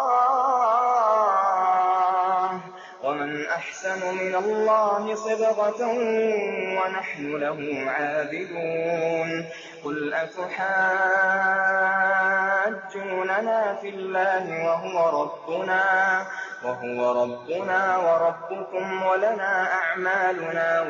ومن أحسن من الله صبغة ونحن له عابدون قل أتحاجوننا في الله وهو ربنا وربكم ولنا أعمالنا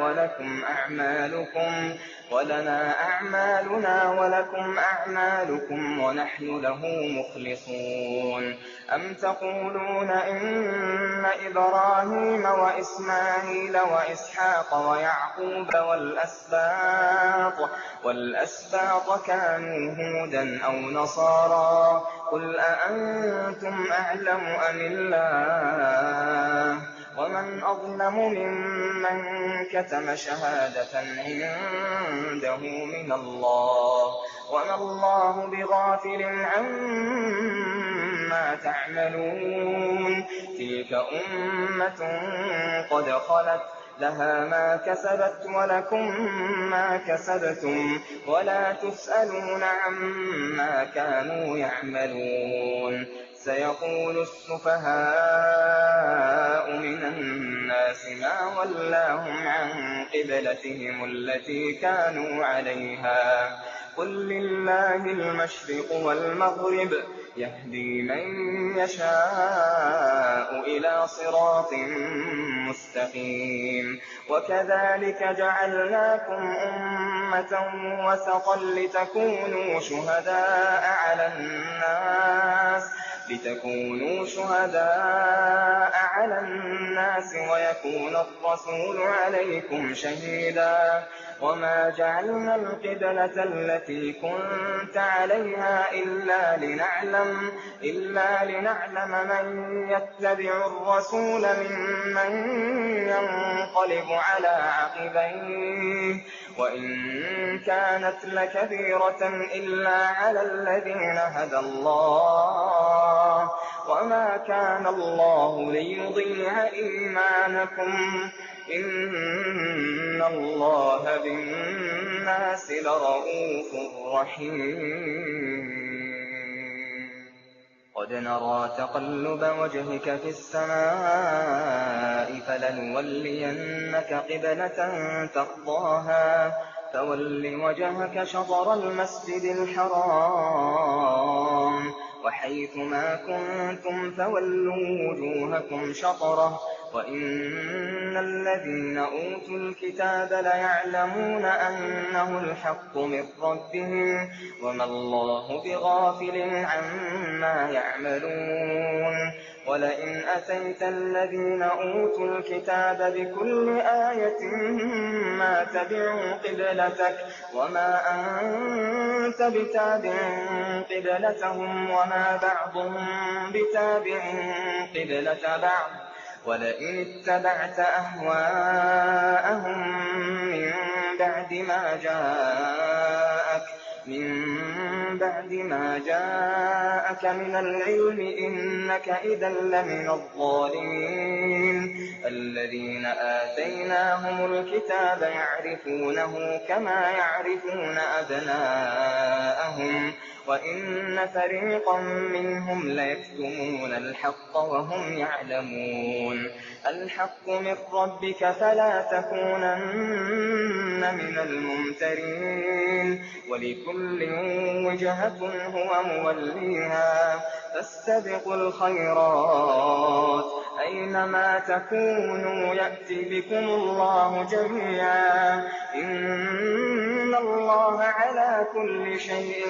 ولكم أعمالكم ونحن له مخلصون أم تقولون إن إبراهيم وإسماعيل وإسحاق ويعقوب والأسباط كانوا هودا أو نصارى قل أأنتم أعلم أم الله ومن أظلم ممن كتم شهادة عنده من الله وما الله بغافل عما تعملون تلك أمة قد خلت لها ما كسبت ولكم ما كسبتم ولا تسألون عما كانوا يعملون سيقول السفهاء من الناس ما ولاهم عن قبلتهم التي كانوا عليها قل لله المشرق والمغرب يهدي من يشاء إلى صراط مستقيم. وكذلك جعلناكم أمة وسطا لتكونوا شهداء على الناس ويكون الرسول عليكم شهيدا. وما جعلنا القبلة التي كنت عليها إلا لنعلم من يتبع الرسول ممن ينقلب على عقبيه، وإن كانت لكبيرة إلا على الذين هدى الله، وما كان الله ليضيع إيمانكم، إن الله بالناس لرءوف رحيم. قد نرى تقلب وجهك في السماء فلنولينك قبلة ترضاها فول وجهك شطر المسجد الحرام وحيث ما كنتم فولوا وجوهكم شطره وإن الذين أوتوا الكتاب ليعلمون أنه الحق من ربهم وما الله بغافل عما يعملون. ولئن أتيت الذين أوتوا الكتاب بكل آية ما تبعوا قبلتك وما أنت بتابع قبلتهم وما بعضهم بتابع قبلة بعض. ولئن اتبعت أهواءهم من بعد ما جاءك من العلم إنك إذا لمن الظالمين. الذين آتيناهم الكتاب يعرفونه كما يعرفون أبناءهم وإن فريقا منهم ليكتمون الحق وهم يعلمون. الحق من ربك فلا تكونن من الممترين. ولكل وجهة هو موليها فاستبقوا الخيرات أينما تكونوا يأتي بكم الله جميعا إن الله على كل شيء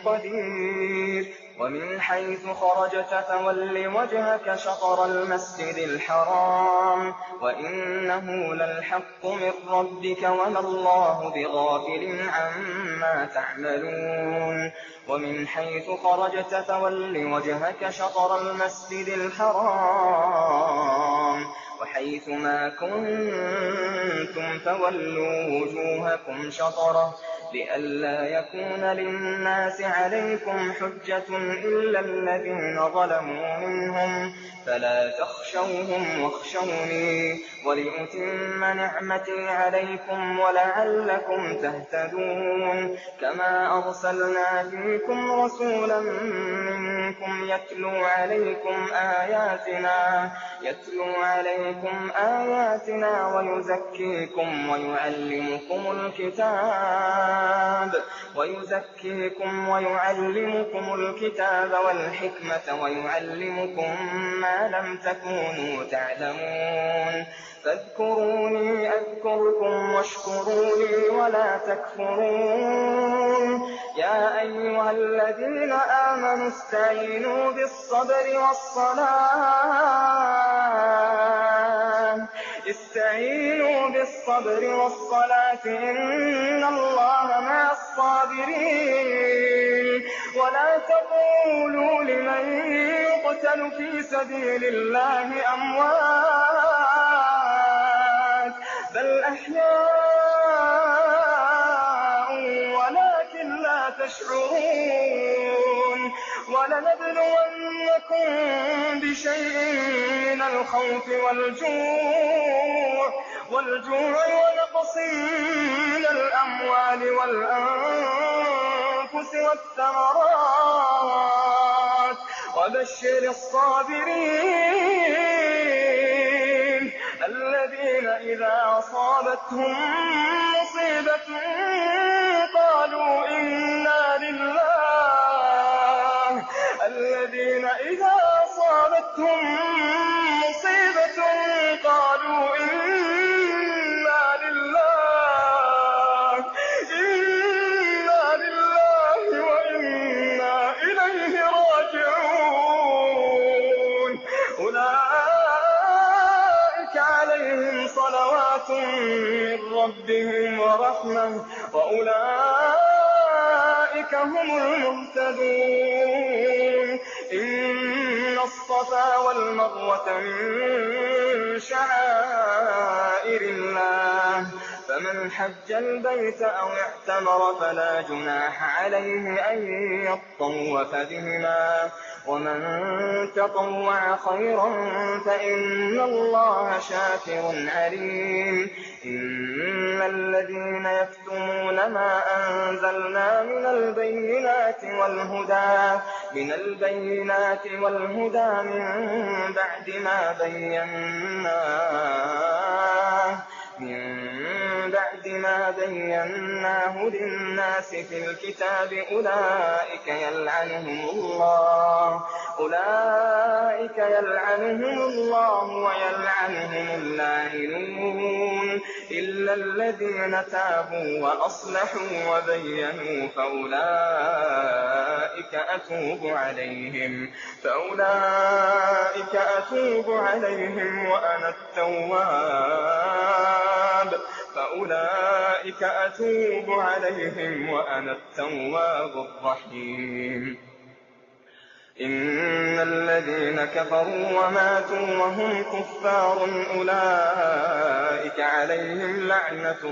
قدير. ومن حيث خرجت فول وجهك شطر المسجد الحرام وإنه للحق من ربك وما الله بغافل عما تعملون. ومن حيث خرجت فول وجهك شطر المسجد الحرام وحيث ما كنتم فولوا وجوهكم شطره لئلا يكون للناس عليكم حجة إلا الذين ظلموا منهم فلا تخشوهم واخشوني ولأتم نعمتي عليكم ولعلكم تهتدون. كما أرسلنا فيكم رسولا منكم يتلو عليكم آياتنا ويعلمكم الكتاب والحكمة ويعلمكم ما لم تكونوا تعلمون. فاذكروني أذكركم واشكروا لي ولا تكفرون. يا أيها الذين آمنوا استعينوا بالصبر والصلاة إن الله مع الصابرين. ولا تقولوا لمن يقتل في سبيل الله أموات بل أحياء ولكن لا تشعرون. ولنبلونكم بشيء من الخوف والجوع ونقص من الأموال والأنفس والثمرات وبشر الصابرين الذين إذا أصابتهم مصيبة قالوا إنا لله من ربهم ورحمة وأولئك هم المهتدون. إن الصفا والمروة من شعائر الله فمن حج البيت أو اعتمر فلا جناح عليه أن يطوف بهما ومن تطوع خيرا فإن الله شاكر عليم. إن الذين يكتمون ما أنزلنا من البينات والهدى من بعد ما بيناه للناس في الكتاب أولئك يلعنهم الله ويلعنهم اللاعنون إلا الذين تابوا وأصلحوا وبينوا فأولئك أتوب عليهم وأنا التواب الرحيم. إن الذين كفروا وماتوا وهم كفار أولئك عليهم لعنة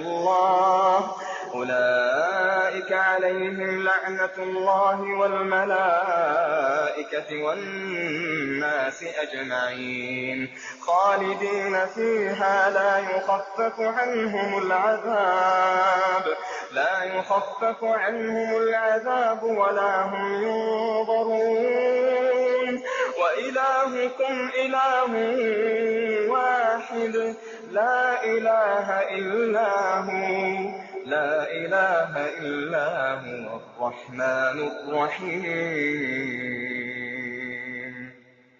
الله والملائكة والناس أجمعين خالدين فيها لا يخفف عنهم العذاب ولا هم ينظرون. وإلهكم إله واحد لا إله إلا هو الرحمن الرحيم.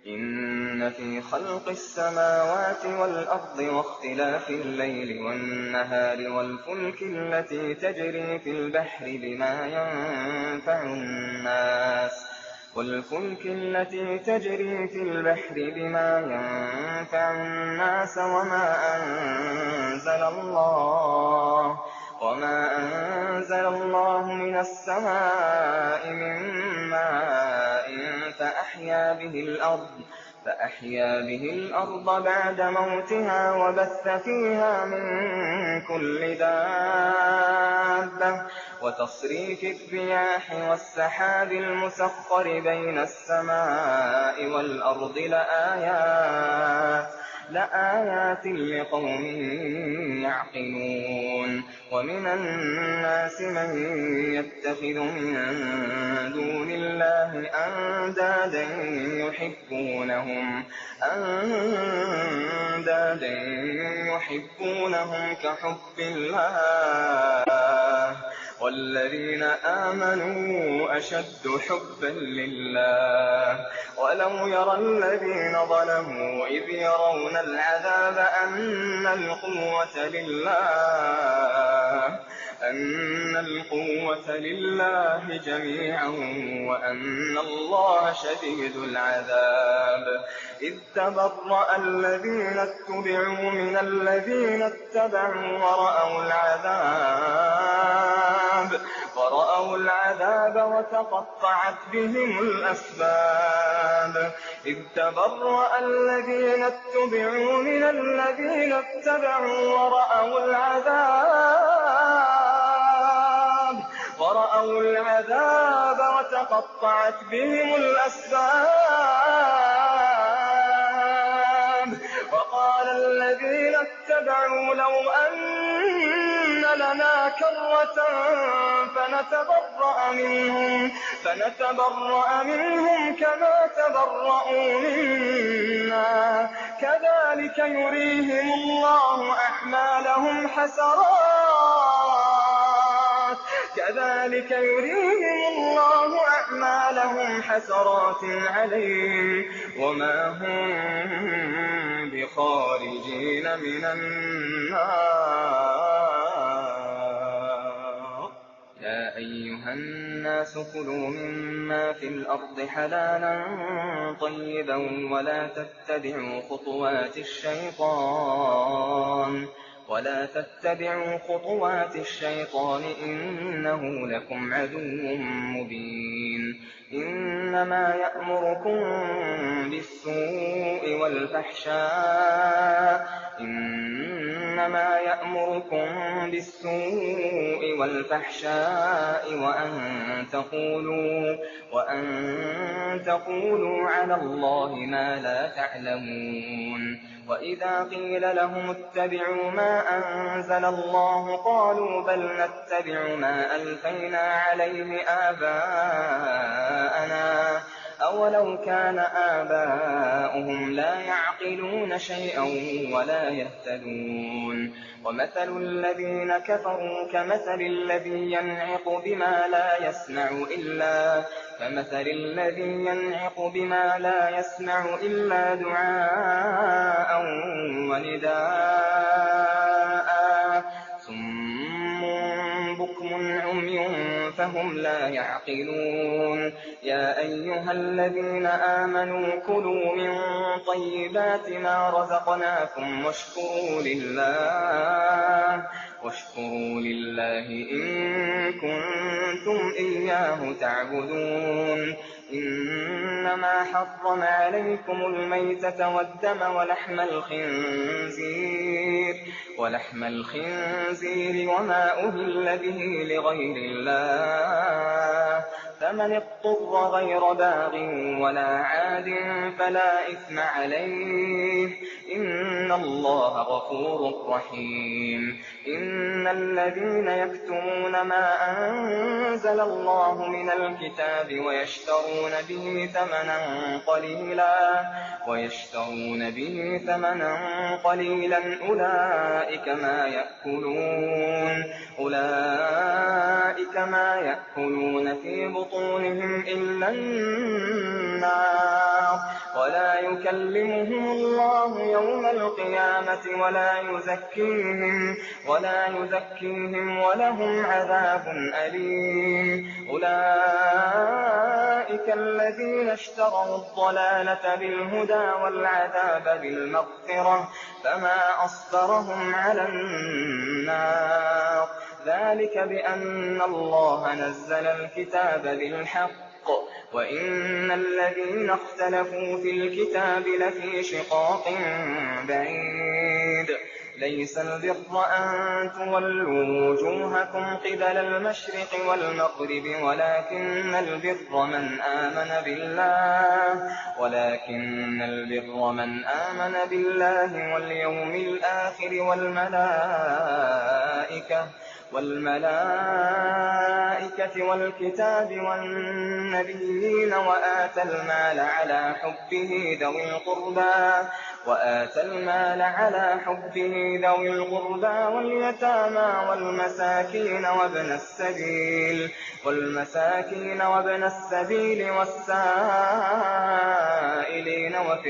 إن في خلق السماوات والأرض واختلاف الليل والنهار والفلك التي تجري في البحر بما ينفع الناس وما أنزل الله من السماء من ماء فأحيا به الأرض بعد موتها وبث فيها من كل دابة وتصريف الرياح والسحاب المسخر بين السماء والأرض لآيات لقوم يعقلون. ومن الناس من يتخذ من دون الله أندادا يحبونهم كحب الله والذين آمنوا أشد حبا لله. ولو يرى الذين ظلموا إذ يرون العذاب أن القوة لله جميعا وأن الله شديد العذاب. إذ تبرأ الذين اتبعوا من الذين اتبعوا ورأوا العذاب وتقطعت بهم الأسباب. إذ تبرأ الذين اتبعوا من الذين اتبعوا ورأوا العذاب وتقطعت بهم الأسباب. وقال الذين اتبعوا لو أن لنا كرة فنتبرأ منهم كما تبرأوا منا كذلك يريهم الله أعمالهم حسرات عليهم وما هم بخارجين من النار. يا أيها الناس كلوا مما في الأرض حلالا طيبا ولا تتبعوا خطوات الشيطان ولا تتبعوا خطوات الشيطان إنه لكم عدو مبين إنما يأمركم بالسوء والفحشاء وأن تقولوا على الله ما لا تعلمون وإذا قيل لهم اتبعوا ما أنزل الله قالوا بل نتبع ما ألفينا عليه آباءنا أولو كان آباؤهم لا يعقلون شيئا ولا يهتدون ومثل الذين كفروا كمثل الذي ينعق بما لا يسمع إلا دعاء ونداء صم بكم عمي فهم لا يعقلون يا أيها الذين آمنوا كلوا من طيبات ما رزقناكم واشكروا لله إن كنتم إياه تعبدون إنما حرم عليكم الميتة والدم ولحم الخنزير وما أهل به لغير الله فمن اضطر غير باغ ولا عاد فلا إثم عليه إن الله غفور رحيم إن الذين يكتمون ما أنزل الله من الكتاب ويشترون به ثمنا قليلا أولئك ما يأكلون في بطونهم إلا النار ولا يكلمهم الله يوم القيامة ولا يزكيهم ولهم عذاب أليم أولئك الذين اشتروا الضلالة بالهدى والعذاب بالمغفرة فما أصبرهم على النار ذلك بأن الله نزل الكتاب بالحق وإن الذين اختلفوا في الكتاب لفي شقاق بعيد ليس البر أن تولوا وجوهكم قبل المشرق والمغرب ولكن البر من آمن بالله واليوم الآخر والملائكة والكتاب والنبيين وآتى المال على حبه ذوي القربى واليتامى والمساكين وابن السبيل والسائلين وفي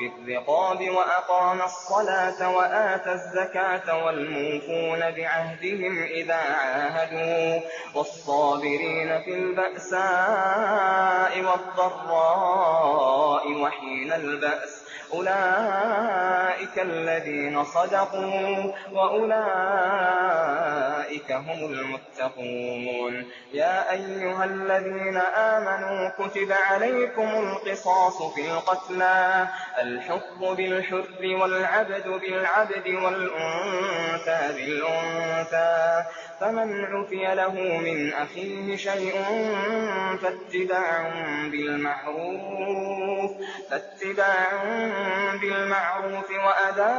الرقاب وأقام الصلاة وآتى الزكاة والموفون بعهدهم إذا عاهدوا والصابرين في البأساء والضراء وحين البأس أولئك الذين صدقوا وأولئك هم المتقون يا أيها الذين آمنوا كتب عليكم القصاص في القتلى الحر بالحر والعبد بالعبد والأنثى بالأنثى فمن عفي له من أخيه شيء فاتباع بالمعروف وأداء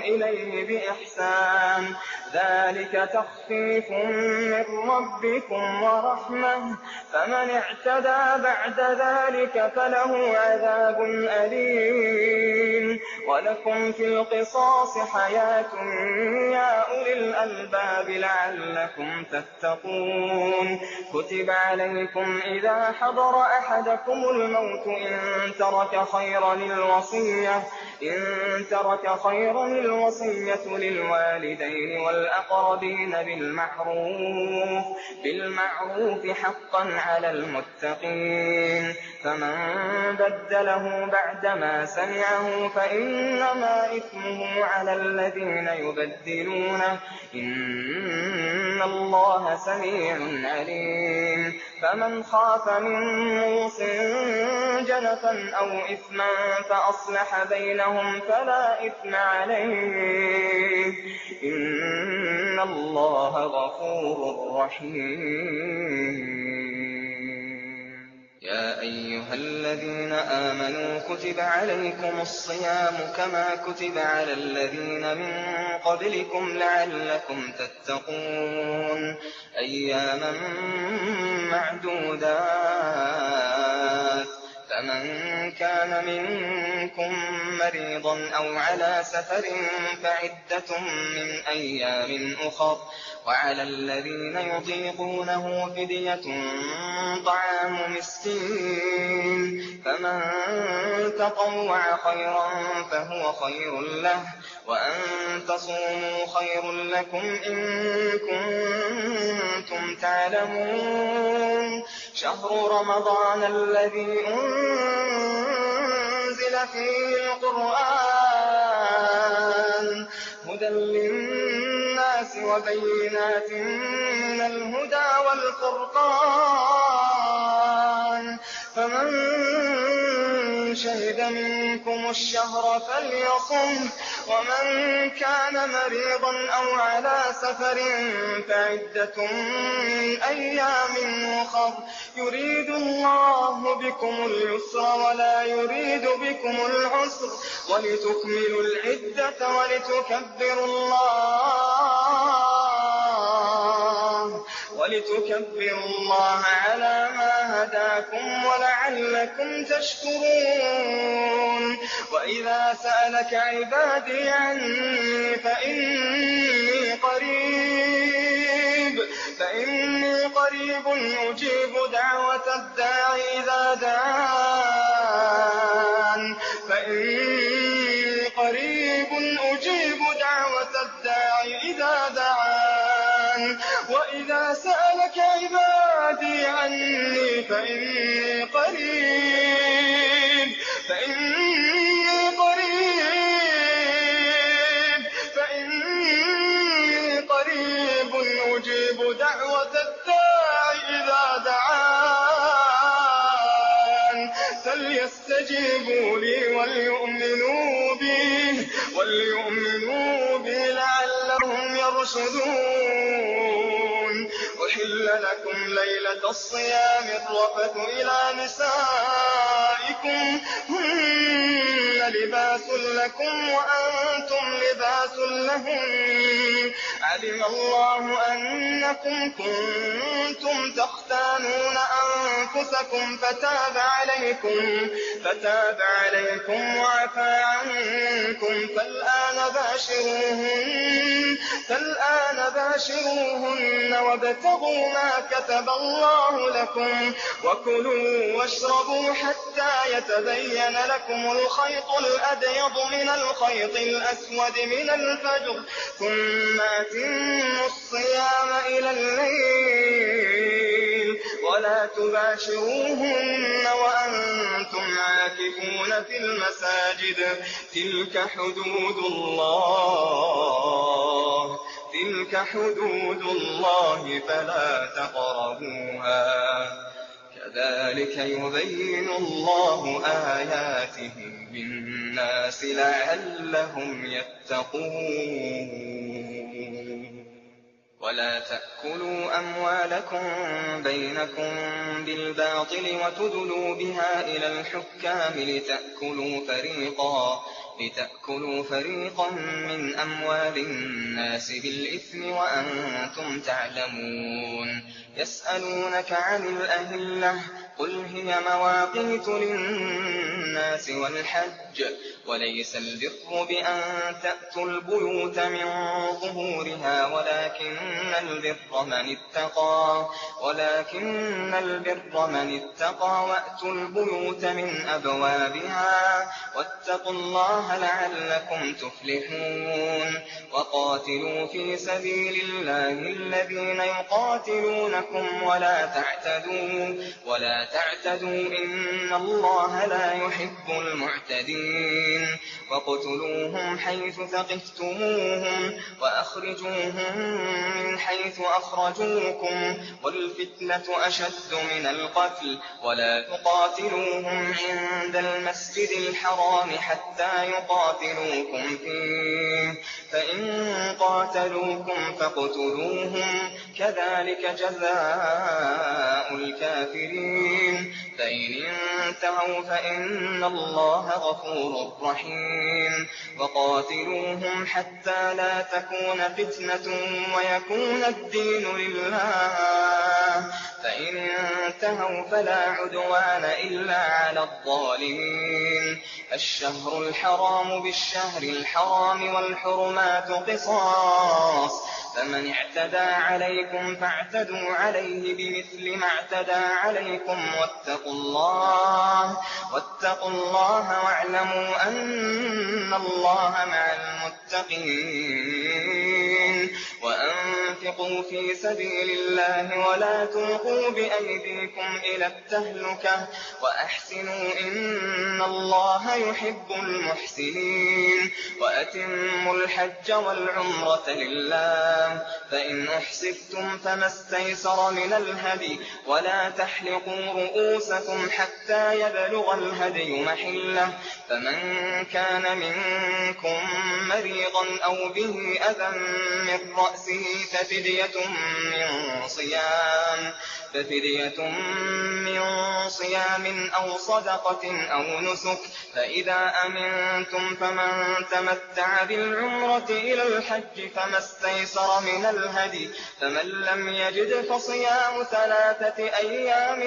إليه بإحسان ذلك تخفيف من ربكم ورحمة فمن اعتدى بعد ذلك فله عذاب أليم ولكم في القصاص حياة يا أولي الألباب لعلكم تتقون كتب عليكم إذا حضر أحدكم الموت إن ترك خيرا الوصية للوالدين والأقربين بالمعروف حقا على المتقين فمن بدله بعدما سمعه فإنما إثمه على الذين يبدلونه إن الله سميع عليم فمن خاف من موص جنفا أو إثما فأصلح بينهم فلا إثم عليه إن الله غفور رحيم. يا أيها الذين آمنوا كتب عليكم الصيام كما كتب على الذين من قبلكم لعلكم تتقون أياما معدودات فمن كان منكم مريضا أو على سفر فعدة من أيام أخر وعلى الذين يطيقونه فدية طعام مسكين فمن تطوع خيرا فهو خير له وأن تصوموا خير لكم إن كنتم تعلمون شهر رمضان الذي أنزل فيه القرآن هدى للناس وبينات من الهدى والفرقان فمن شهد منكم الشهر فليصم ومن كان مريضا أو على سفر فعدة من أيام أخر يريد الله بكم اليسر ولا يريد بكم العسر ولتكملوا العدة ولتكبروا الله على ما هداكم ولعلكم تشكرون وإذا سألك عبادي عني فإني قريب أجيب دعوة الداعي إذا دعان وإذا سألك عبادي عني فإني قريب أجيب دعوة الداعي إذا دعان فليستجيبوا لي وليؤمنوا بي لعلهم يرشدون أحل لكم ليلة الصيام الرفث إلى نسائكم هن لباس لكم وأنتم لباس لهن علم الله أنكم كنتم تختانون أنفسكم فتاب عليكم وعفى عنكم فالآن باشروهن وابتغوا ما كتب الله لكم وكلوا واشربوا حتى يتبين لكم الخيط الأبيض من الخيط الأسود من الفجر ثم أتموا الصيام إلى الليل ولا تباشروهن وأنتم عاكفون في المساجد تلك حدود الله فلا تقربوها كذلك يبين الله آياته للناس لعلهم يتقون ولا تأكلوا أموالكم بينكم بالباطل وتدلوا بها إلى الحكام لتأكلوا فريقا من أموال الناس بالإثم وأنتم تعلمون يسألونك عن الأهلة قل هي مواقيت للناس والحج وليس البر بأن تأتوا البيوت من ظهورها ولكن البر من اتقى وأتوا البيوت من أبوابها واتقوا الله لعلكم تفلحون وقاتلوا في سبيل الله الذين يقاتلونكم ولا تعتدوا إن الله لا يحب المعتدين وقتلوهم حيث ثقفتموهم وأخرجوهم من حيث أخرجوكم والفتنة أشد من القتل ولا تقاتلوهم عند المسجد الحرام حتى يقاتلوكم فيه فإن قاتلوكم فاقتلوهم كذلك جزاء الكافرين فإن انتهوا فإن الله غفور رحيم وقاتلوهم حتى لا تكون فتنة ويكون الدين لله فإن انتهوا فلا عدوان إلا على الظالمين الشهر الحرام بالشهر الحرام والحرمات قصاص فمن اعتدى عليكم فاعتدوا عليه بمثل ما اعتدى عليكم واتقوا الله واعلموا أن الله مع المتقين وأنفقوا في سبيل الله ولا تلقوا بأيديكم إلى التهلكة وأحسنوا إن الله يحب المحسنين وأتموا الحج والعمرة لله فإن أحسفتم فما استيسر من الهدي ولا تحلقوا رؤوسكم حتى يبلغ الهدي محله فمن كان منكم مريضا أو به أذى من رأسه ففدية من صيام أو صدقة أو نسك فإذا أمنتم فمن تمتع بالعمرة إلى الحج فما استيسر من الهدي فمن لم يجد فصيام 3 أيام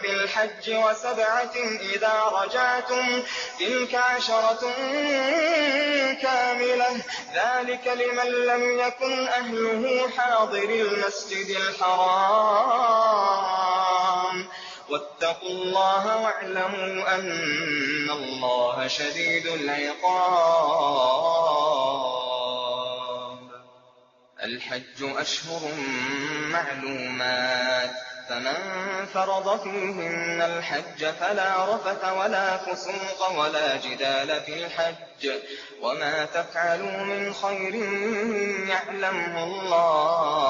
في الحج و7 إذا رجعتم تلك 10 كاملة ذلك لمن لم يكن أهله حاضر المسجد الحرام واتقوا الله واعلموا أن الله شديد العقاب الحج أشهر معلومات فمن فرض فيهن الحج فلا رفث ولا فسوق ولا جدال في الحج وما تفعلوا من خير يعلمه الله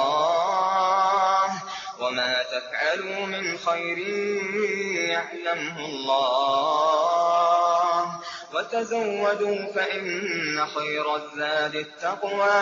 وتزودوا فإن خير الزاد التقوى